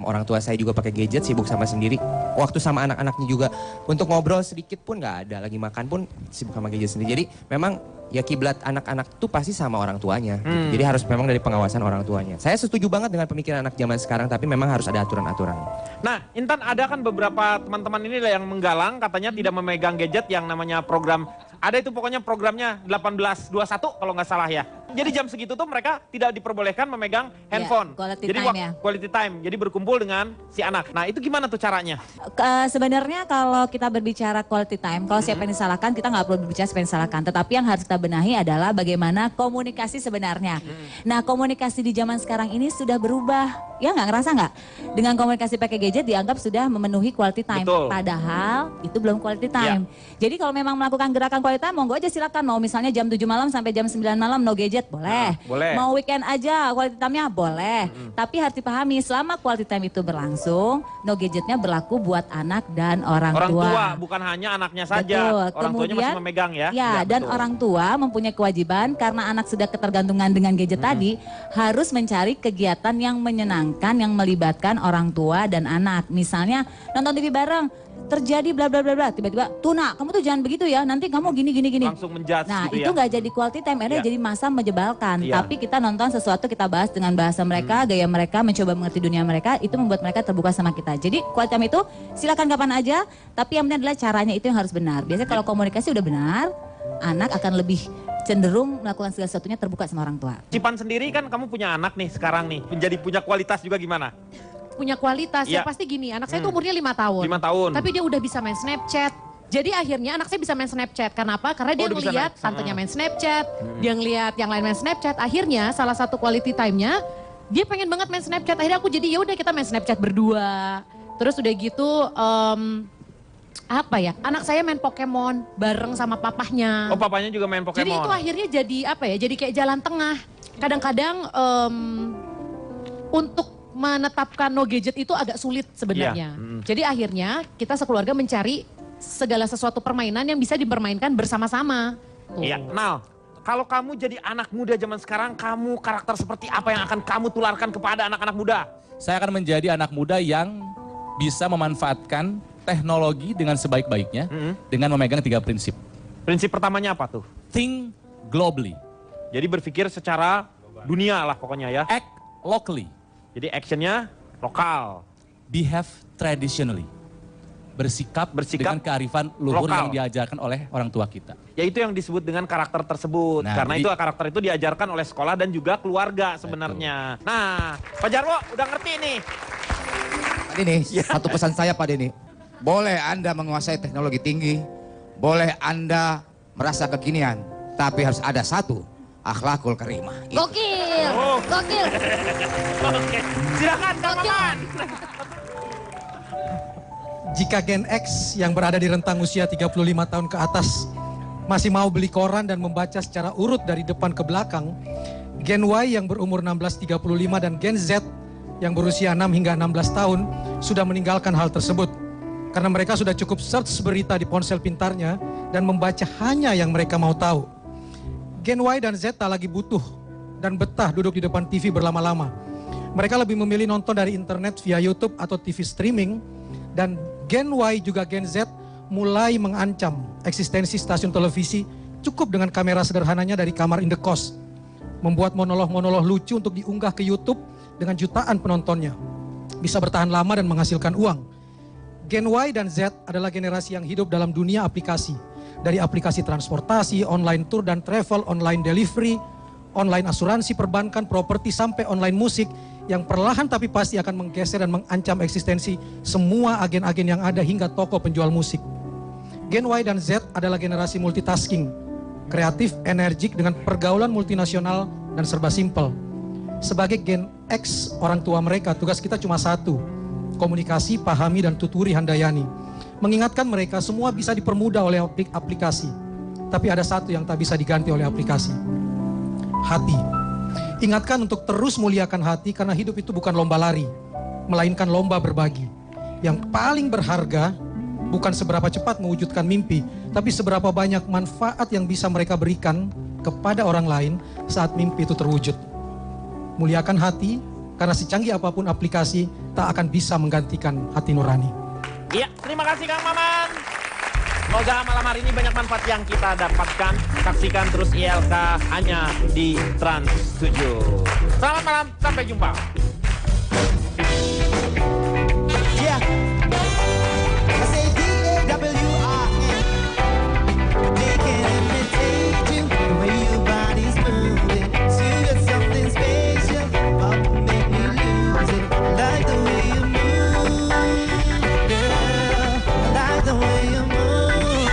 orang tua saya juga pakai gadget sibuk sama sendiri. Waktu sama anak-anaknya juga untuk ngobrol sedikit pun nggak ada, lagi makan pun sibuk sama gadget sendiri. Jadi memang ya kiblat anak-anak tuh pasti sama orang tuanya. Gitu. Jadi harus memang dari pengawasan orang tuanya. Saya setuju banget dengan pemikiran anak zaman sekarang, tapi memang harus ada aturan-aturan. Nah, Intan ada kan beberapa teman-teman ini yang menggalang katanya tidak memegang gadget yang namanya program. Ada itu pokoknya programnya 1821 kalau nggak salah ya. Jadi jam segitu tuh mereka tidak diperbolehkan memegang handphone. quality Jadi time ya. quality time. Jadi berkumpul dengan si anak. Nah, itu gimana tuh caranya? Sebenarnya kalau kita berbicara quality time, kalau siapa yang disalahkan kita nggak perlu berbicara siapa yang disalahkan. Tetapi yang harus kita benahi adalah bagaimana komunikasi sebenarnya. Nah komunikasi di zaman sekarang ini sudah berubah. Ya nggak ngerasa nggak? Dengan komunikasi pakai gadget dianggap sudah memenuhi quality time. Betul. Padahal itu belum quality time. Jadi kalau memang melakukan gerakan quality time, monggo aja silakan. Mau misalnya jam 7 malam sampai jam 9 malam no gadget, boleh. boleh. Mau weekend aja quality time-nya boleh. Tapi harus dipahami selama quality time itu berlangsung, no gadgetnya berlaku buat anak dan orang tua. Bukan hanya anaknya saja. Betul. Orang tuanya masih memegang ya. Ya, dan betul. orang tua mempunyai kewajiban karena anak sudah ketergantungan dengan gadget tadi, harus mencari kegiatan yang menyenangkan yang melibatkan orang tua dan anak. Misalnya nonton TV bareng, terjadi bla bla bla bla, tiba-tiba Tuna, kamu tuh jangan begitu ya, nanti kamu gini. Langsung menjudge Nah, gitu itu ya. nggak jadi quality time, akhirnya Iya. jadi masa menjebalkan. Iya. Tapi kita nonton sesuatu, kita bahas dengan bahasa mereka, gaya mereka, mencoba mengerti dunia mereka, itu membuat mereka terbuka sama kita. Jadi quality time itu silakan kapan aja, tapi yang penting adalah caranya itu yang harus benar. Biasanya kalau komunikasi udah benar, anak akan lebih cenderung melakukan segala sesuatunya terbuka sama orang tua. Cipan sendiri kan kamu punya anak nih sekarang nih. Menjadi punya kualitas juga gimana? Punya kualitas, Iya. ya pasti gini, anak saya tuh umurnya 5 tahun. 5 tahun. Tapi dia udah bisa main Snapchat. Jadi akhirnya anak saya bisa main Snapchat. Kenapa? Karena dia udah bisa ngeliat main. tantenya main Snapchat, dia ngeliat yang lain main Snapchat. Akhirnya salah satu quality time-nya, dia pengen banget main Snapchat. Akhirnya aku jadi ya udah kita main Snapchat berdua. Terus udah gitu, apa ya? Anak saya main Pokemon bareng sama papahnya. Oh, papanya juga main Pokemon. Jadi itu akhirnya jadi apa ya? Jadi kayak jalan tengah. Kadang-kadang untuk menetapkan no gadget itu agak sulit sebenarnya. Iya. Jadi akhirnya kita sekeluarga mencari segala sesuatu permainan yang bisa dipermainkan bersama-sama. Tuh. Iya, Nal. Kalau kamu jadi anak muda zaman sekarang, kamu karakter seperti apa yang akan kamu tularkan kepada anak-anak muda? Saya akan menjadi anak muda yang bisa memanfaatkan teknologi dengan sebaik-baiknya dengan memegang 3 prinsip. Prinsip pertamanya apa tuh? Think globally. Jadi berpikir secara dunia lah pokoknya ya. Act locally. Jadi actionnya lokal. Behave traditionally. Bersikap dengan kearifan luhur lokal. yang diajarkan oleh orang tua kita. Yaitu yang disebut dengan karakter tersebut. Nah, karena jadi- itu karakter itu diajarkan oleh sekolah dan juga keluarga sebenarnya. Nah, Pak Jarwo udah ngerti nih. Pak Dini, satu pesan saya Pak Dini. Boleh Anda menguasai teknologi tinggi, boleh Anda merasa kekinian, tapi harus ada satu, akhlakul karimah. Gokil, Oh. gokil. Oke, silakan Kang Maman. Jika Gen X yang berada di rentang usia 35 tahun ke atas masih mau beli koran dan membaca secara urut dari depan ke belakang, Gen Y yang berumur 16-35 dan Gen Z yang berusia 6 hingga 16 tahun sudah meninggalkan hal tersebut. Karena mereka sudah cukup search berita di ponsel pintarnya dan membaca hanya yang mereka mau tahu. Gen Y dan Z tak lagi butuh dan betah duduk di depan TV berlama-lama. Mereka lebih memilih nonton dari internet via YouTube atau TV streaming. Dan Gen Y juga Gen Z mulai mengancam eksistensi stasiun televisi cukup dengan kamera sederhananya dari kamar indekos. Membuat monolog-monolog lucu untuk diunggah ke YouTube dengan jutaan penontonnya. Bisa bertahan lama dan menghasilkan uang. Gen Y dan Z adalah generasi yang hidup dalam dunia aplikasi. Dari aplikasi transportasi, online tour dan travel, online delivery, online asuransi, perbankan, properti, sampai online musik yang perlahan tapi pasti akan menggeser dan mengancam eksistensi semua agen-agen yang ada hingga toko penjual musik. Gen Y dan Z adalah generasi multitasking, kreatif, energik dengan pergaulan multinasional dan serba simpel. Sebagai Gen X, orang tua mereka, tugas kita cuma satu, komunikasi, pahami, dan tuturi handayani. Mengingatkan mereka semua bisa dipermudah oleh aplikasi, tapi ada satu yang tak bisa diganti oleh aplikasi, hati. Ingatkan untuk terus muliakan hati karena hidup itu bukan lomba lari, melainkan lomba berbagi. Yang paling berharga bukan seberapa cepat mewujudkan mimpi, tapi seberapa banyak manfaat yang bisa mereka berikan kepada orang lain saat mimpi itu terwujud. Muliakan hati karena secanggih apapun aplikasi tak akan bisa menggantikan hati nurani. Iya, terima kasih Kang Maman. Semoga malam hari ini banyak manfaat yang kita dapatkan. Saksikan terus ILK hanya di Trans 7. Selamat malam, sampai jumpa. Yeah. I say D-A-W-R-N. They can imitate you the way your body's moving. So you got something special, but make me lose it. I like the way you move, girl. I like the way you move,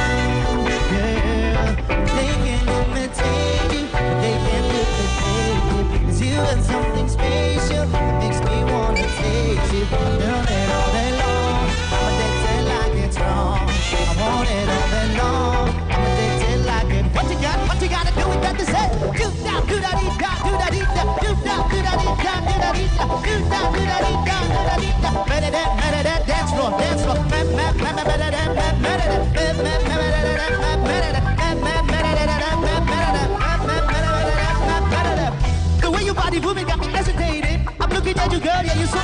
girl. They can imitate you, but they can't duplicate you. 'Cause you got something special that makes me wanna taste you. I want it all day long, I'm addicted like it's wrong. I want it all day long, I'm addicted like it. What you gotta do with that to say? Do da do da dee da do da dee da do da do da dee da do da dee da do da do da dee da do da dee da. Better that dance floor, dance floor. Better that. The way your body moving got me hesitating. I'm looking at you, girl, yeah, you're so